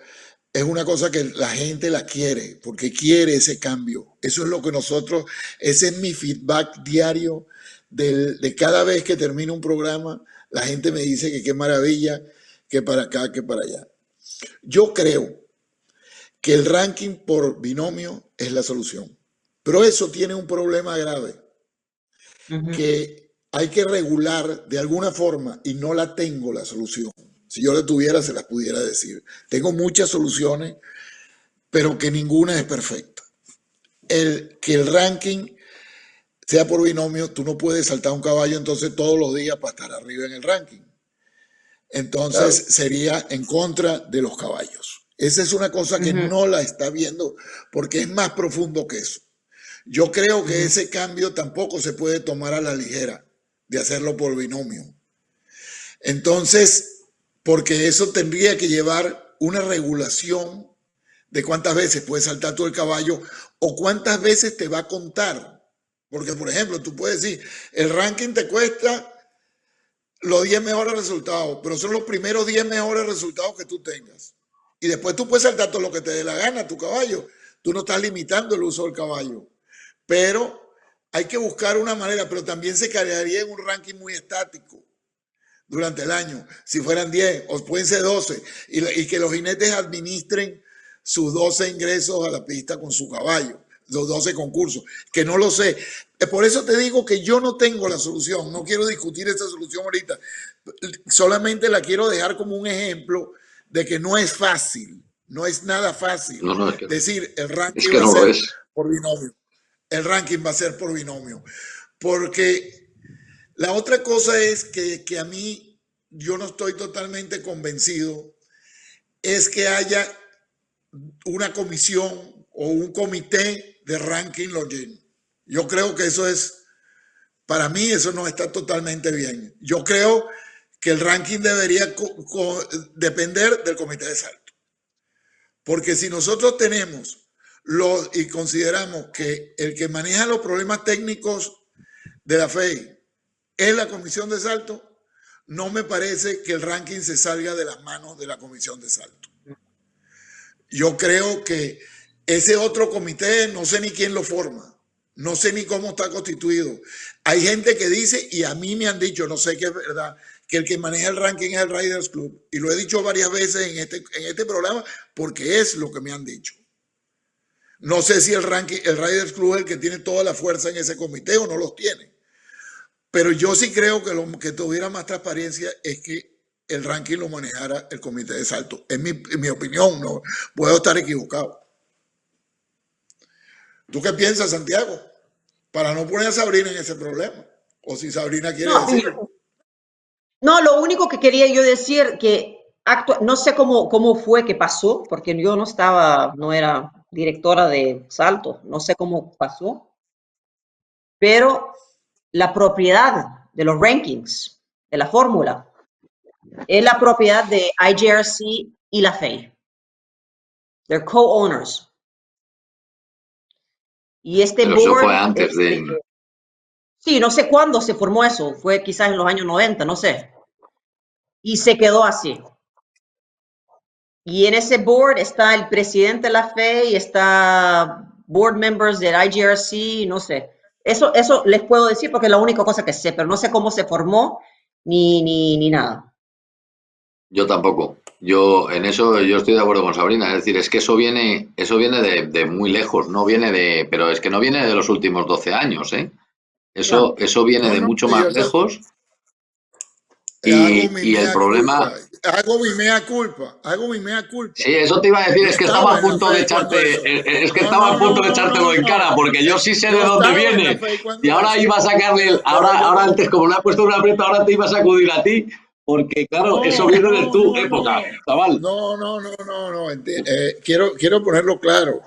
es una cosa que la gente la quiere, porque quiere ese cambio. Eso es lo que nosotros, ese es mi feedback diario de cada vez que termino un programa, la gente me dice que qué maravilla, que para acá, que para allá. Yo creo que el ranking por binomio es la solución, pero eso tiene un problema grave, Ujú. que hay que regular de alguna forma y no la tengo la solución. Si yo la tuviera, se las pudiera decir. Tengo muchas soluciones, pero que ninguna es perfecta. Que el ranking sea por binomio, tú no puedes saltar un caballo entonces todos los días para estar arriba en el ranking. Entonces claro. sería en contra de los caballos. Esa es una cosa que Ujú. no la está viendo porque es más profundo que eso. Yo creo que Ujú. ese cambio tampoco se puede tomar a la ligera de hacerlo por binomio. Entonces, porque eso tendría que llevar una regulación de cuántas veces puedes saltar tú el caballo o cuántas veces te va a contar. Porque, por ejemplo, tú puedes decir, el ranking te cuesta los 10 mejores resultados, pero son los primeros 10 mejores resultados que tú tengas. Y después tú puedes saltar todo lo que te dé la gana, tu caballo. Tú no estás limitando el uso del caballo. Pero hay que buscar una manera, pero también se crearía en un ranking muy estático durante el año. Si fueran 10 o pueden ser 12 y que los jinetes administren sus 12 ingresos a la pista con su caballo, los 12 concursos, que no lo sé. Por eso te digo que yo no tengo la solución, no quiero discutir esa solución ahorita, solamente la quiero dejar como un ejemplo de que no es fácil, no es nada fácil No, decir el es ranking que va a no lo ser es. por binomio, el ranking va a ser por binomio, porque la otra cosa es que a mí yo no estoy totalmente convencido es que haya una comisión o un comité de ranking Longin. Yo creo que eso es Para mí eso no está totalmente bien. Yo creo que el ranking debería depender del comité de salto. Porque si nosotros tenemos y consideramos que el que maneja los problemas técnicos de la FEI es la comisión de salto, no me parece que el ranking se salga de las manos de la comisión de salto. Yo creo que ese otro comité, no sé ni quién lo forma, no sé ni cómo está constituido. Hay gente que dice, y a mí me han dicho, no sé qué es verdad, que el que maneja el ranking es el Riders Club. Y lo he dicho varias veces en este programa porque es lo que me han dicho. No sé si el Riders Club es el que tiene toda la fuerza en ese comité o no los tiene. Pero yo sí creo que lo que tuviera más transparencia es que el ranking lo manejara el comité de salto. En mi opinión, no puedo estar equivocado. ¿Tú qué piensas, Santiago? Para no poner a Sabrina en ese problema. O si Sabrina quiere decirlo. No, lo único que quería yo decir que no sé cómo fue que pasó, porque yo no era directora de salto, no sé cómo pasó, pero la propiedad de los rankings, de la fórmula, es la propiedad de IJRC y la FEI. They're co-owners. Y este Pero board, eso fue antes de... Sí, no sé cuándo se formó eso, fue quizás en los años 90, no sé. Y se quedó así. Y en ese board está el presidente de la FEI, está board members del IJRC, no sé. Eso les puedo decir porque es la única cosa que sé, pero no sé cómo se formó ni nada. Yo tampoco. Yo en eso yo estoy de acuerdo con Sabrina. Es decir, es que eso viene de muy lejos, no viene de, pero es que no viene de los últimos 12 años, ¿eh? Eso viene No, de no, mucho yo más lejos hago mi y el mea problema, culpa. Hago mi mea culpa. Hago mi mea culpa. sí, eso te iba a decir, Yo es que estaba estaba a en la punto de FEI cuando echarte, eso. es que No, estaba no, a punto no, de no, echártelo no, en cara, no. porque yo sí sé de Yo dónde estaba en la viene. FEI Y cuando ahora eso. iba a sacarle, Pero yo ahora no. antes, como le ha puesto una aprieto, ahora te iba a sacudir a ti, porque claro, eso No, viene de no, tu no, época, no. chaval. No, no, no, no, no. Quiero ponerlo claro.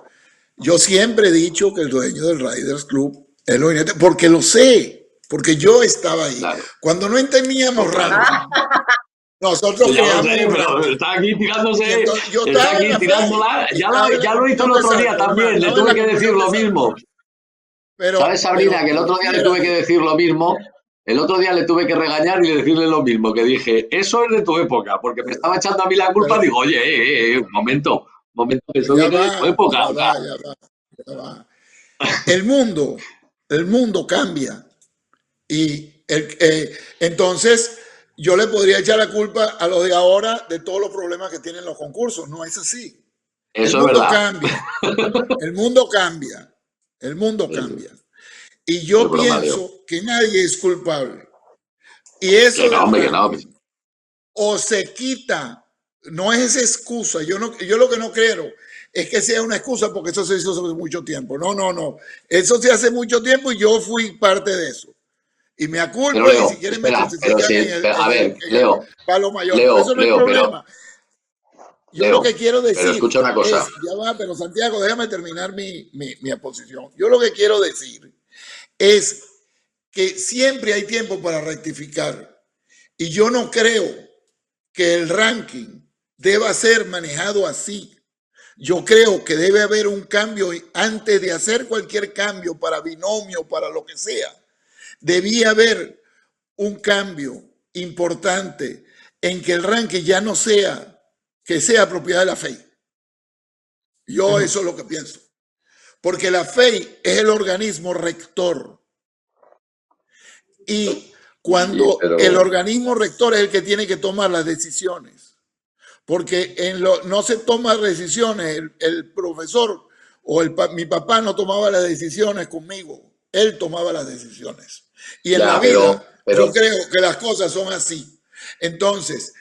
Yo siempre he dicho que el dueño del Riders Club es los jinetes, porque lo sé, porque yo estaba ahí. Claro, Cuando no teníamos pues claro. ranking, nosotros Ya lo creamos sé, un pero ranking. está aquí Y tirándose, entonces yo está estaba en aquí la FEI tirándola, y estaba en la ya lo hizo comisión el de otro día salto, hermano, también, le estaba en tuve la que decir comisión de lo salto. mismo. ¿Sabes, Sabrina? Que el otro día le tuve que Espérate. decir lo mismo. El otro día le tuve que regañar y decirle lo mismo, que dije, eso es de tu época, porque me estaba echando a mí la culpa, Pero digo, oye, un momento, que eso ya viene de tu va, época. ya O sea, va, ya va, ya va. El mundo cambia. Y entonces yo le podría echar la culpa a los de ahora de todos los problemas que tienen los concursos. No es así. El eso es mundo verdad. cambia, el mundo cambia, el mundo cambia. Y Es yo broma, Leo. pienso que nadie es culpable. Y eso Que no, del hombre, que no. ranking o se quita, no es excusa. Yo lo que no quiero es que sea una excusa porque eso se hizo hace mucho tiempo. No, no, no. Eso se hace mucho tiempo y yo fui parte de eso. Y me Pero aculpo y si Leo, quieren me espera, pero crucifican sí, a ver, en el palo mayor. Por eso no hay problema. Yo lo que quiero Pero decir escucha una cosa. es, ya va, pero Santiago, déjame terminar mi exposición. Yo lo que quiero decir es que siempre hay tiempo para rectificar. Y yo no creo que el ranking deba ser manejado así. Yo creo que debe haber un cambio antes de hacer cualquier cambio para binomio, para lo que sea. Debía haber un cambio importante en que el ranking ya no sea, que sea propiedad de la FEI. Yo eso es lo que pienso. Porque la FEI es el organismo rector. Y Sí, cuando el pero organismo rector es el que tiene que tomar las decisiones, porque no se toman decisiones, el profesor o mi papá no tomaba las decisiones conmigo, él tomaba las decisiones. Y en la ya, vida yo pero creo que las cosas son así. Entonces,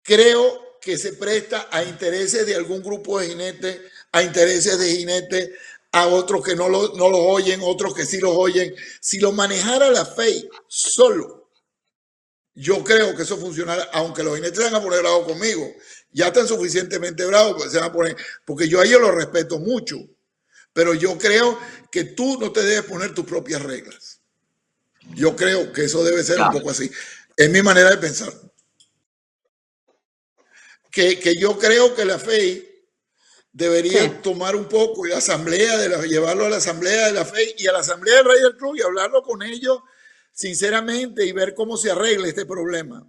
creo que se presta a intereses de algún grupo de jinetes, a intereses de jinetes, a otros que no los oyen, otros que sí los oyen. Si lo manejara la FEI solo, yo creo que eso funcionará, aunque los jinetes se van a poner bravos conmigo. Ya están suficientemente bravos, pues se van a poner, porque yo a ellos los respeto mucho. Pero yo creo que tú no te debes poner tus propias reglas. Yo creo que eso debe ser un Ya, poco así. Es mi manera de pensar. Que yo creo que la FEI Sí. debería tomar un poco y la asamblea llevarlo a la asamblea de la FEI y a la asamblea del Rey del Club y hablarlo con ellos sinceramente y ver cómo se arregla este problema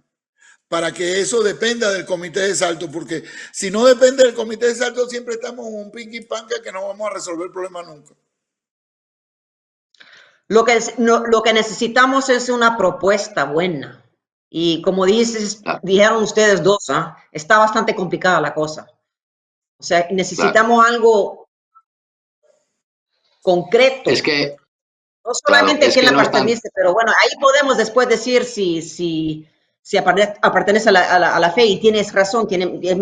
para que eso dependa del comité de salto, porque si no depende del comité de salto siempre estamos en un pinky panca que no vamos a resolver el problema nunca. Lo que necesitamos es una propuesta buena. Y como ya, dijeron ustedes dos, está bastante complicada la cosa. O sea, claro. necesitamos algo Es concreto, que, no claro, solamente a es quién que le no están. pertenece, pero bueno, ahí podemos después decir si pertenece a la fe y tienes razón, es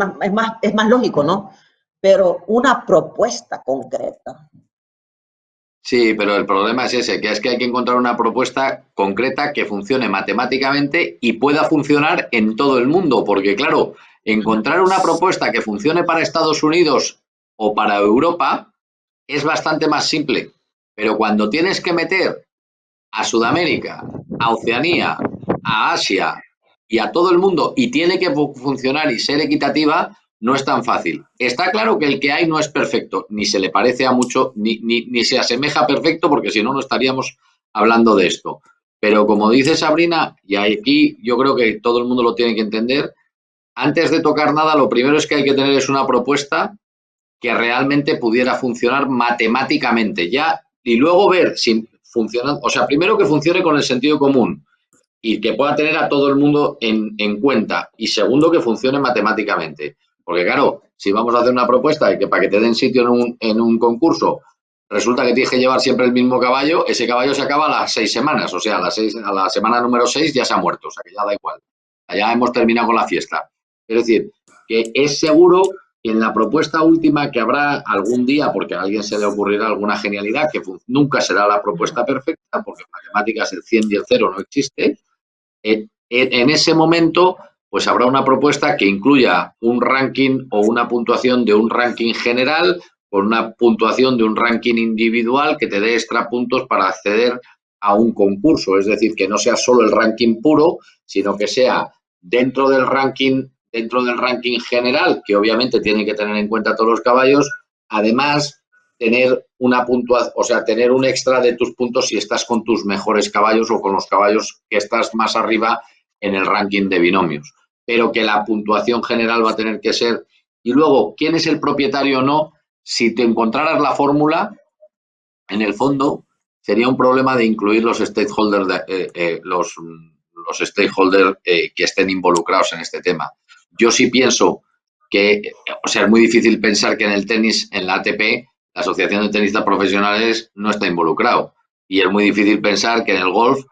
más lógico, ¿no? Pero una propuesta concreta. Sí, pero el problema es ese, que es que hay que encontrar una propuesta concreta que funcione matemáticamente y pueda funcionar en todo el mundo, porque claro, encontrar una propuesta que funcione para Estados Unidos o para Europa es bastante más simple, pero cuando tienes que meter a Sudamérica, a Oceanía, a Asia y a todo el mundo y tiene que funcionar y ser equitativa, no es tan fácil. Está claro que el que hay no es perfecto, ni se le parece a mucho, ni se asemeja perfecto, porque si no, no estaríamos hablando de esto. Pero como dice Sabrina, y aquí yo creo que todo el mundo lo tiene que entender, antes de tocar nada, lo primero es que hay que tener es una propuesta que realmente pudiera funcionar matemáticamente ya y luego ver si funciona, o sea, primero que funcione con el sentido común y que pueda tener a todo el mundo en cuenta y segundo que funcione matemáticamente. Porque claro, si vamos a hacer una propuesta y que para que te den sitio en un concurso resulta que tienes que llevar siempre el mismo caballo, ese caballo se acaba a las 6 semanas, o sea, a la semana número 6 ya se ha muerto, o sea que ya da igual. Ya hemos terminado con la fiesta. Es decir, que es seguro que en la propuesta última que habrá algún día, porque a alguien se le ocurrirá alguna genialidad, que nunca será la propuesta perfecta, porque en matemáticas el 100 y el 0 no existe, en ese momento pues habrá una propuesta que incluya un ranking o una puntuación de un ranking general con una puntuación de un ranking individual que te dé extra puntos para acceder a un concurso. Es decir, que no sea solo el ranking puro, sino que sea dentro del ranking general, que obviamente tiene que tener en cuenta todos los caballos, además tener una puntuación, o sea, tener un extra de tus puntos si estás con tus mejores caballos o con los caballos que estás más arriba en el ranking de binomios. Pero que la puntuación general va a tener que ser. Y luego, ¿quién es el propietario o no? Si te encontraras la fórmula, en el fondo sería un problema de incluir los stakeholders, los stakeholders que estén involucrados en este tema. Yo sí pienso que, o sea, es muy difícil pensar que en el tenis, en la ATP, la Asociación de Tenistas Profesionales no está involucrado. Y es muy difícil pensar que en el golf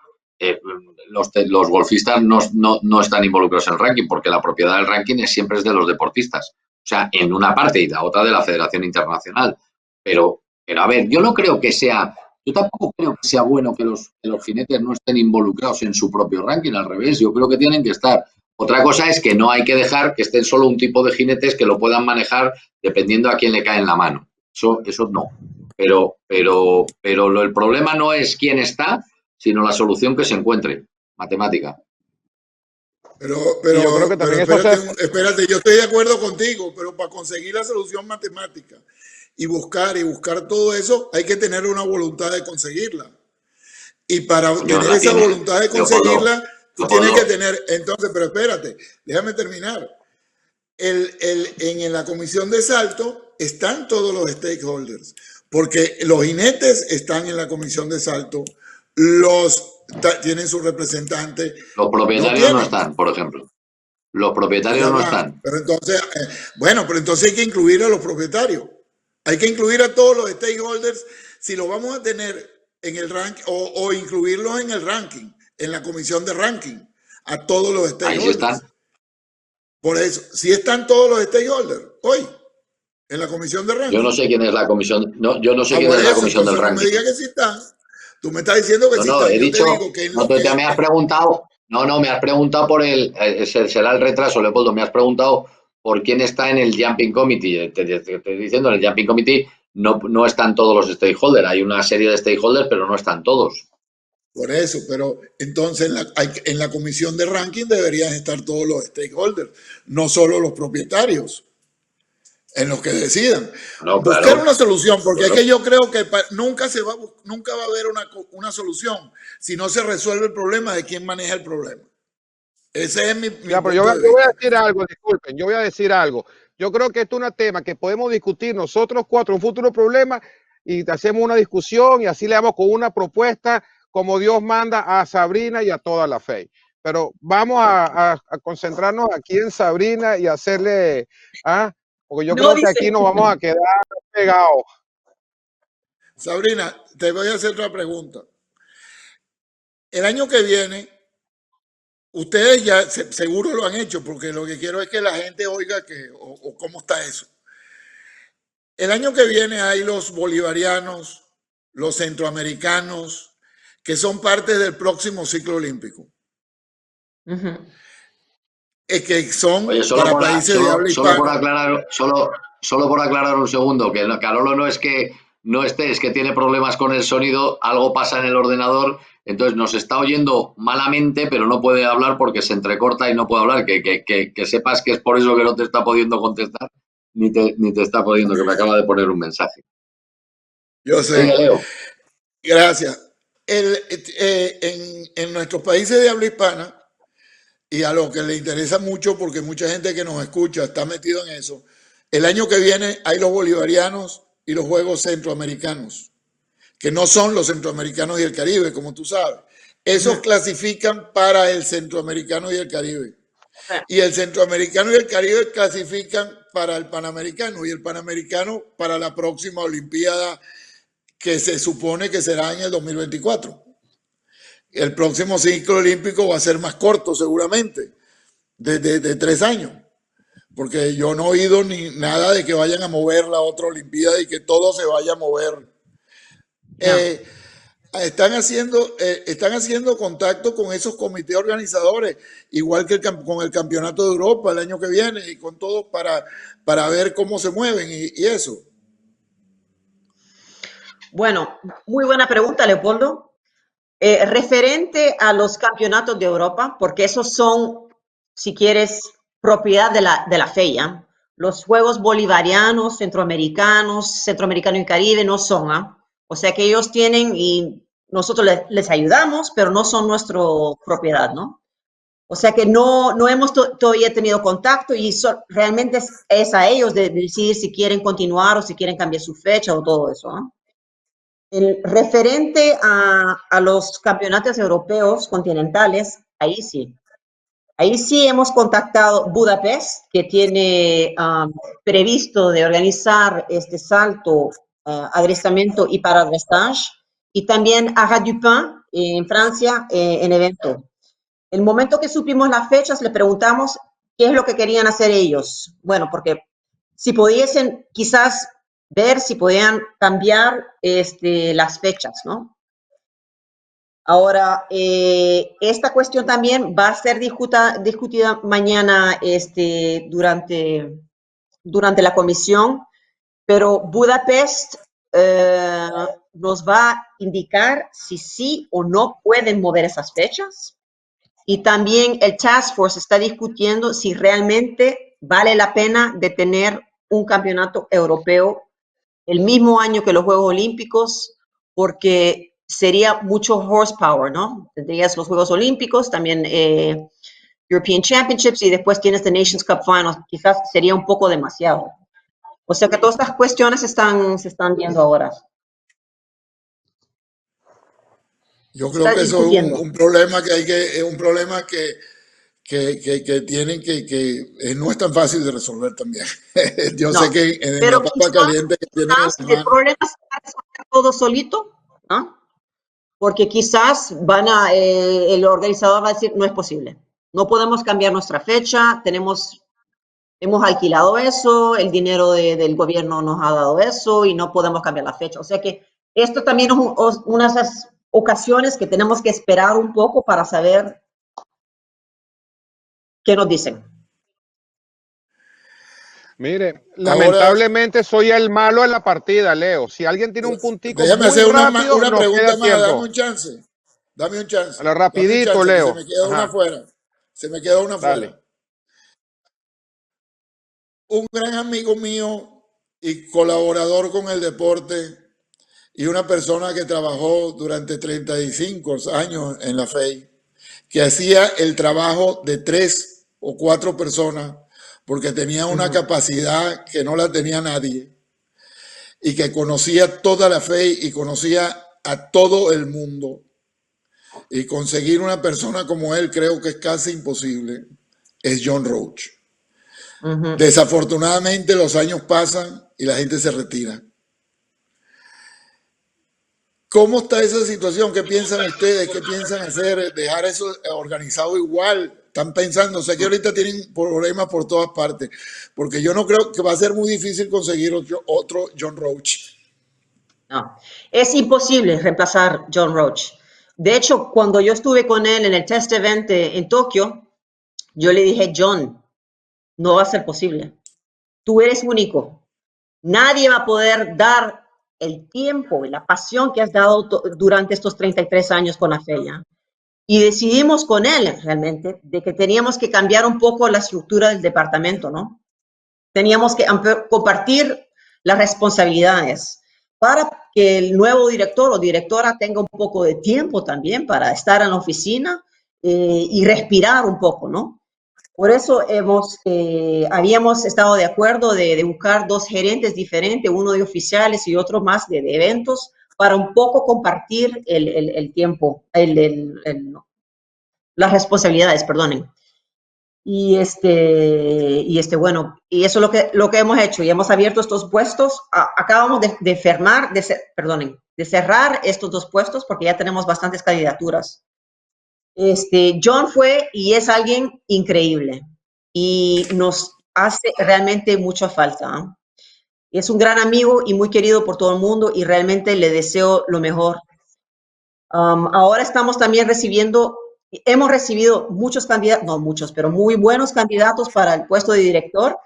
los golfistas no están involucrados en el ranking, porque la propiedad del ranking siempre es de los deportistas. O sea, en una parte y la otra de la Federación Internacional. Pero a ver, yo no creo que sea, yo tampoco creo que sea bueno que los jinetes no estén involucrados en su propio ranking, al revés, yo creo que tienen que estar. Otra cosa es que no hay que dejar que estén solo un tipo de jinetes que lo puedan manejar dependiendo a quién le cae en la mano. Eso no. Pero el problema no es quién está, sino la solución que se encuentre. Matemática. Y yo creo que Pero también eso se... espérate, yo estoy de acuerdo contigo, pero para conseguir la solución matemática y buscar todo eso, hay que tener una voluntad de conseguirla. Y para Coño, tener la esa tiene. voluntad de Leopoldo. conseguirla, tú tienes que Leopoldo. tener, entonces, pero espérate, déjame terminar. En la comisión de salto están todos los stakeholders, porque los jinetes están en la comisión de salto, tienen su representante, Los no propietarios no tienen, están, por ejemplo. Los propietarios allá no va. están. Pero entonces, bueno, pero entonces hay que incluir a los propietarios, hay que incluir a todos los stakeholders si lo vamos a tener en el ranking o incluirlos en el ranking, en la comisión de ranking, a todos los Ahí sí están. stakeholders. Por eso, si están todos los stakeholders hoy en la comisión de Yo no ranking. sé quién es la comisión. No, yo no sé quién Por es la eso, comisión del entonces no me ranking. digas que sí están. Tú me estás diciendo que No, sí no, están. he Yo te dicho. digo que en No, lo te, que. te me has preguntado. No, me has preguntado por el. Será el retraso, Leopoldo. Me has preguntado por quién está en el Jumping Committee. Te estoy diciendo, en el Jumping Committee no están todos los stakeholders. Hay una serie de stakeholders, pero no están todos. Por eso, pero entonces en la comisión de ranking deberían estar todos los stakeholders, no solo los propietarios, en los que decidan. No, Buscar claro, una solución, porque es claro. que yo creo que nunca va a haber una solución si no se resuelve el problema de quién maneja el problema. Ese es mi Ya, pero punto de yo voy a vista. decir algo, disculpen, yo voy a decir algo. Yo creo que esto es un tema que podemos discutir nosotros cuatro, un futuro problema, y hacemos una discusión y así le damos con una propuesta como Dios manda a Sabrina y a toda la fe. Pero vamos a concentrarnos aquí en Sabrina y hacerle, porque yo No, creo que aquí dice. nos vamos a quedar pegados. Sabrina, te voy a hacer otra pregunta. El año que viene, ustedes ya seguro lo han hecho, porque lo que quiero es que la gente oiga o cómo está eso. El año que viene hay los bolivarianos, los centroamericanos, que son parte del próximo ciclo olímpico. Es que son Oye, para países de habla hispana. solo por aclarar un segundo, que Carolo no es que no esté, es que tiene problemas con el sonido, algo pasa en el ordenador, entonces nos está oyendo malamente, pero no puede hablar porque se entrecorta y no puede hablar, que sepas que es por eso que no te está pudiendo contestar, ni te está pudiendo, que me acaba de poner un mensaje. Yo sé. Venga, Leo. Gracias. En nuestros países de habla hispana, y a lo que le interesa mucho, porque mucha gente que nos escucha está metido en eso, el año que viene hay los bolivarianos y los Juegos Centroamericanos, que no son los centroamericanos y el Caribe, como tú sabes. Esos clasifican para el centroamericano y el Caribe. Y el centroamericano y el Caribe clasifican para el panamericano y el panamericano para la próxima Olimpiada, que se supone que será en el 2024. El próximo ciclo olímpico va a ser más corto seguramente, de 3 años, porque yo no he oído ni nada de que vayan a mover la otra Olimpiada y que todo se vaya a mover. Están haciendo contacto con esos comités organizadores, igual que con el Campeonato de Europa el año que viene y con todos para ver cómo se mueven y eso. Bueno, muy buena pregunta, Leopoldo. Referente a los campeonatos de Europa, porque esos son, si quieres, propiedad de la FEA. Los Juegos Bolivarianos, Centroamericano y Caribe no son, O sea que ellos tienen y nosotros les ayudamos, pero no son nuestra propiedad, ¿no? O sea que no hemos todavía tenido contacto y realmente es a ellos de decidir si quieren continuar o si quieren cambiar su fecha o todo eso, referente a los campeonatos europeos continentales, ahí sí. Ahí sí hemos contactado Budapest, que tiene previsto de organizar este salto, adiestramiento y paradresage, y también a Dupin en Francia en evento. El momento que supimos las fechas, le preguntamos qué es lo que querían hacer ellos. Bueno, porque si pudiesen quizás ver si podían cambiar las fechas, ¿no? Ahora, esta cuestión también va a ser discutida mañana durante la comisión, pero Budapest nos va a indicar si sí o no pueden mover esas fechas. Y también el Task Force está discutiendo si realmente vale la pena de tener un campeonato europeo el mismo año que los Juegos Olímpicos, porque sería mucho horsepower, ¿no? Tendrías los Juegos Olímpicos, también European Championships y después tienes the Nations Cup Finals. Quizás sería un poco demasiado. O sea que todas estas cuestiones se están viendo ahora. Yo creo que eso es un problema que tienen no es tan fácil de resolver también. Yo sé que en la papa caliente que tienen en la mano. El problema es resolver todo solito, ¿no? Porque quizás el organizador va a decir, no es posible. No podemos cambiar nuestra fecha, hemos alquilado eso, el dinero del gobierno nos ha dado eso y no podemos cambiar la fecha. O sea que esto también es una de esas ocasiones que tenemos que esperar un poco para saber qué nos dicen. Mire, lamentablemente soy el malo en la partida, Leo. Si alguien tiene un puntico déjame muy hacer rápido, una nos queda pregunta más, tiempo. dame un chance. Dame un chance. Pero Dame un rapidito, chance, que se Leo. me quedó una Ajá, fuera. Se me quedó una dale. fuera. Un gran amigo mío y colaborador con el deporte y una persona que trabajó durante 35 años en la FEI, que hacía el trabajo de 3 o 4 personas porque tenía una capacidad que no la tenía nadie y que conocía toda la FEI y conocía a todo el mundo. Y conseguir una persona como él creo que es casi imposible. Es John Roach. Desafortunadamente los años pasan y la gente se retira. ¿Cómo está esa situación? ¿Qué piensan ustedes? ¿Qué piensan hacer? ¿Dejar eso organizado igual? ¿Están pensando? Sé que ahorita tienen problemas por todas partes, porque yo no creo que va a ser muy difícil conseguir otro John Roach. No, es imposible reemplazar John Roach. De hecho, cuando yo estuve con él en el test event en Tokio, yo le dije, John, no va a ser posible. Tú eres único. Nadie va a poder dar el tiempo y la pasión que has dado durante estos 33 años con la FEA. Y decidimos con él realmente de que teníamos que cambiar un poco la estructura del departamento, ¿no? Teníamos que compartir las responsabilidades para que el nuevo director o directora tenga un poco de tiempo también para estar en la oficina y respirar un poco, ¿no? Por eso habíamos estado de acuerdo de buscar 2 gerentes diferentes, uno de oficiales y otro más de eventos, para un poco compartir el tiempo, las responsabilidades, perdonen. Bueno, y eso es lo que hemos hecho y hemos abierto estos puestos. Acabamos de cerrar estos 2 puestos porque ya tenemos bastantes candidaturas. John fue y es alguien increíble y nos hace realmente mucha falta, ¿eh? Es un gran amigo y muy querido por todo el mundo y realmente le deseo lo mejor. Ahora estamos también hemos recibido muchos candidatos, no muchos, pero muy buenos candidatos para el puesto de director.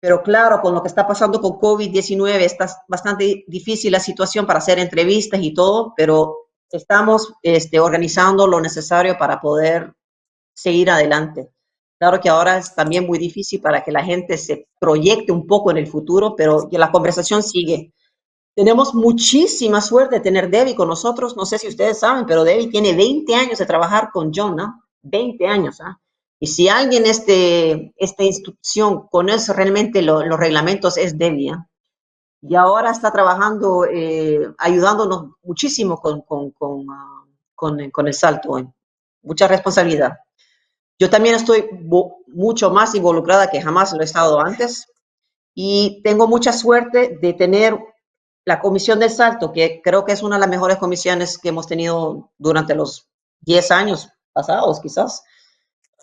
Pero claro, con lo que está pasando con COVID-19 está bastante difícil la situación para hacer entrevistas y todo, pero estamos organizando lo necesario para poder seguir adelante. Claro que ahora es también muy difícil para que la gente se proyecte un poco en el futuro, pero la conversación sigue. Tenemos muchísima suerte de tener Debbie con nosotros. No sé si ustedes saben, pero Debbie tiene 20 años de trabajar con John, ¿no? 20 años, ¿ah? Y si alguien esta institución conoce realmente los reglamentos es Debbie, ¿eh? Y ahora está trabajando, ayudándonos muchísimo con el salto. Mucha responsabilidad. Yo también estoy mucho más involucrada que jamás lo he estado antes y tengo mucha suerte de tener la Comisión del Salto, que creo que es una de las mejores comisiones que hemos tenido durante los 10 años pasados, quizás,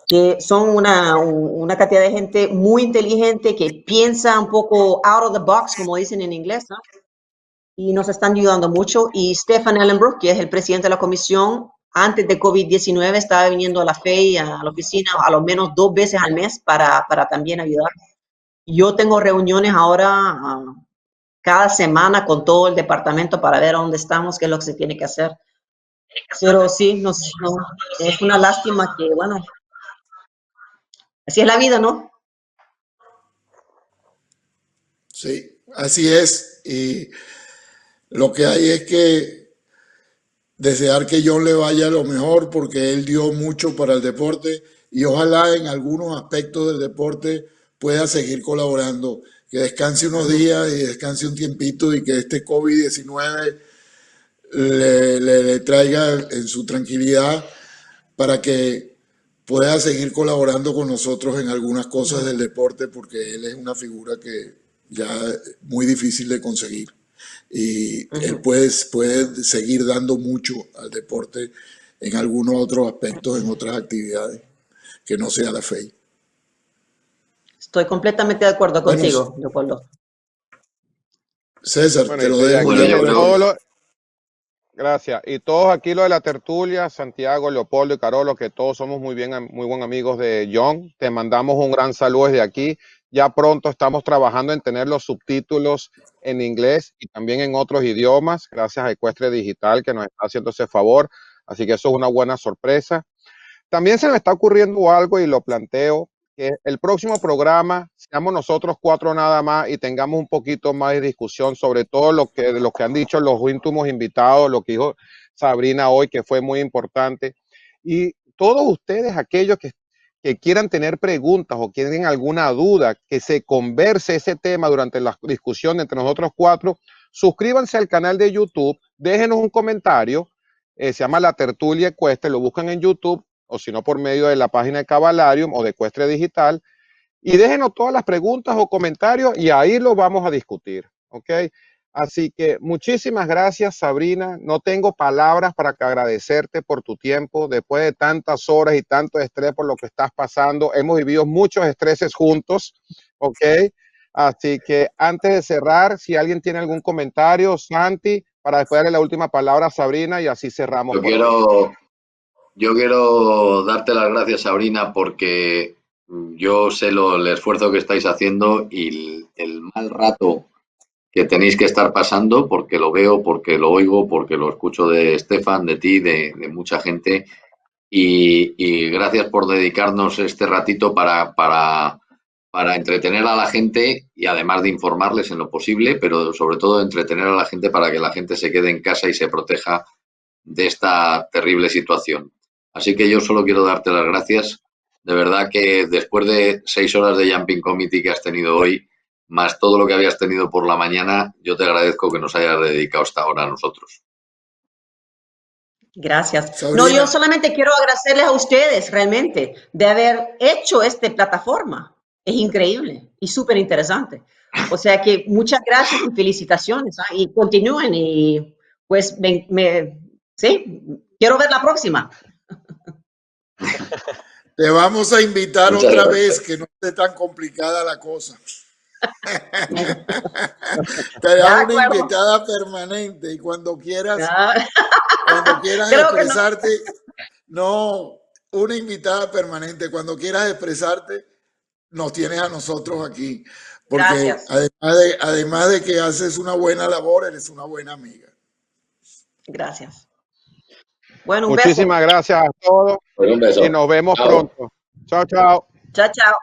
que son una cantidad de gente muy inteligente que piensa un poco out of the box, como dicen en inglés, ¿no? Y nos están ayudando mucho. Y Stefan Ellenbrook, que es el presidente de la comisión, antes de COVID-19 estaba viniendo a la FEI, a la oficina, a lo menos 2 veces al mes para también ayudar. Yo tengo reuniones ahora cada semana con todo el departamento para ver dónde estamos, qué es lo que se tiene que hacer. Pero sí, es una lástima que, bueno, así es la vida, ¿no? Sí, así es. Y lo que hay es que desear que John le vaya lo mejor porque él dio mucho para el deporte y ojalá en algunos aspectos del deporte pueda seguir colaborando, que descanse unos días y descanse un tiempito y que este COVID-19 le traiga en su tranquilidad para que pueda seguir colaborando con nosotros en algunas cosas del deporte porque él es una figura que ya es muy difícil de conseguir y él puede seguir dando mucho al deporte en algunos otros aspectos, en otras actividades, que no sea la FEI. Estoy completamente de acuerdo Bueno, contigo, Leopoldo. César, Bueno, te lo y dejo Bueno, ya aquí yo por creo, aquí. gracias. Y todos aquí lo de la tertulia, Santiago, Leopoldo y Carolo, que todos somos muy buenos amigos de John. Te mandamos un gran saludo desde aquí. Ya pronto estamos trabajando en tener los subtítulos en inglés y también en otros idiomas, gracias a Ecuestre Digital que nos está haciendo ese favor. Así que eso es una buena sorpresa. También se me está ocurriendo algo y lo planteo, que el próximo programa seamos nosotros 4 nada más y tengamos un poquito más de discusión sobre todo lo que han dicho los últimos invitados, lo que dijo Sabrina hoy, que fue muy importante. Y todos ustedes, aquellos que quieran tener preguntas o tienen alguna duda, que se converse ese tema durante la discusión entre nosotros 4, suscríbanse al canal de YouTube, déjenos un comentario, se llama La Tertulia Ecuestre, lo buscan en YouTube, o si no por medio de la página de Cavalarium o de Ecuestre Digital, y déjenos todas las preguntas o comentarios y ahí lo vamos a discutir, ¿ok? Así que muchísimas gracias, Sabrina. No tengo palabras para agradecerte por tu tiempo, después de tantas horas y tanto estrés por lo que estás pasando. Hemos vivido muchos estreses juntos, ¿ok? Así que antes de cerrar, si alguien tiene algún comentario, Santi, para después darle la última palabra a Sabrina y así cerramos. Yo quiero darte las gracias, Sabrina, porque yo sé el esfuerzo que estáis haciendo y el mal rato que tenéis que estar pasando, porque lo veo, porque lo oigo, porque lo escucho de Estefan, de ti, de mucha gente. Y gracias por dedicarnos este ratito para entretener a la gente y además de informarles en lo posible, pero sobre todo entretener a la gente para que la gente se quede en casa y se proteja de esta terrible situación. Así que yo solo quiero darte las gracias. De verdad que después de 6 horas de Jumping Committee que has tenido hoy, más todo lo que habías tenido por la mañana, yo te agradezco que nos hayas dedicado esta hora a nosotros. Gracias. Sabrina. No, yo solamente quiero agradecerles a ustedes realmente de haber hecho esta plataforma. Es increíble y súper interesante. O sea que muchas gracias y felicitaciones. Y continúen y pues sí, quiero ver la próxima. Te vamos a invitar Muchas otra gracias. vez, que no esté tan complicada la cosa. Te da una invitada permanente y cuando quieras Creo que expresarte, no, una invitada permanente, cuando quieras expresarte, nos tienes a nosotros aquí, porque Gracias. además de que haces una buena labor, eres una buena amiga. Gracias. Bueno, un Muchísimas beso. gracias a todos Pues un beso. y nos vemos Chao. pronto. Chao, chao. Chao, chao.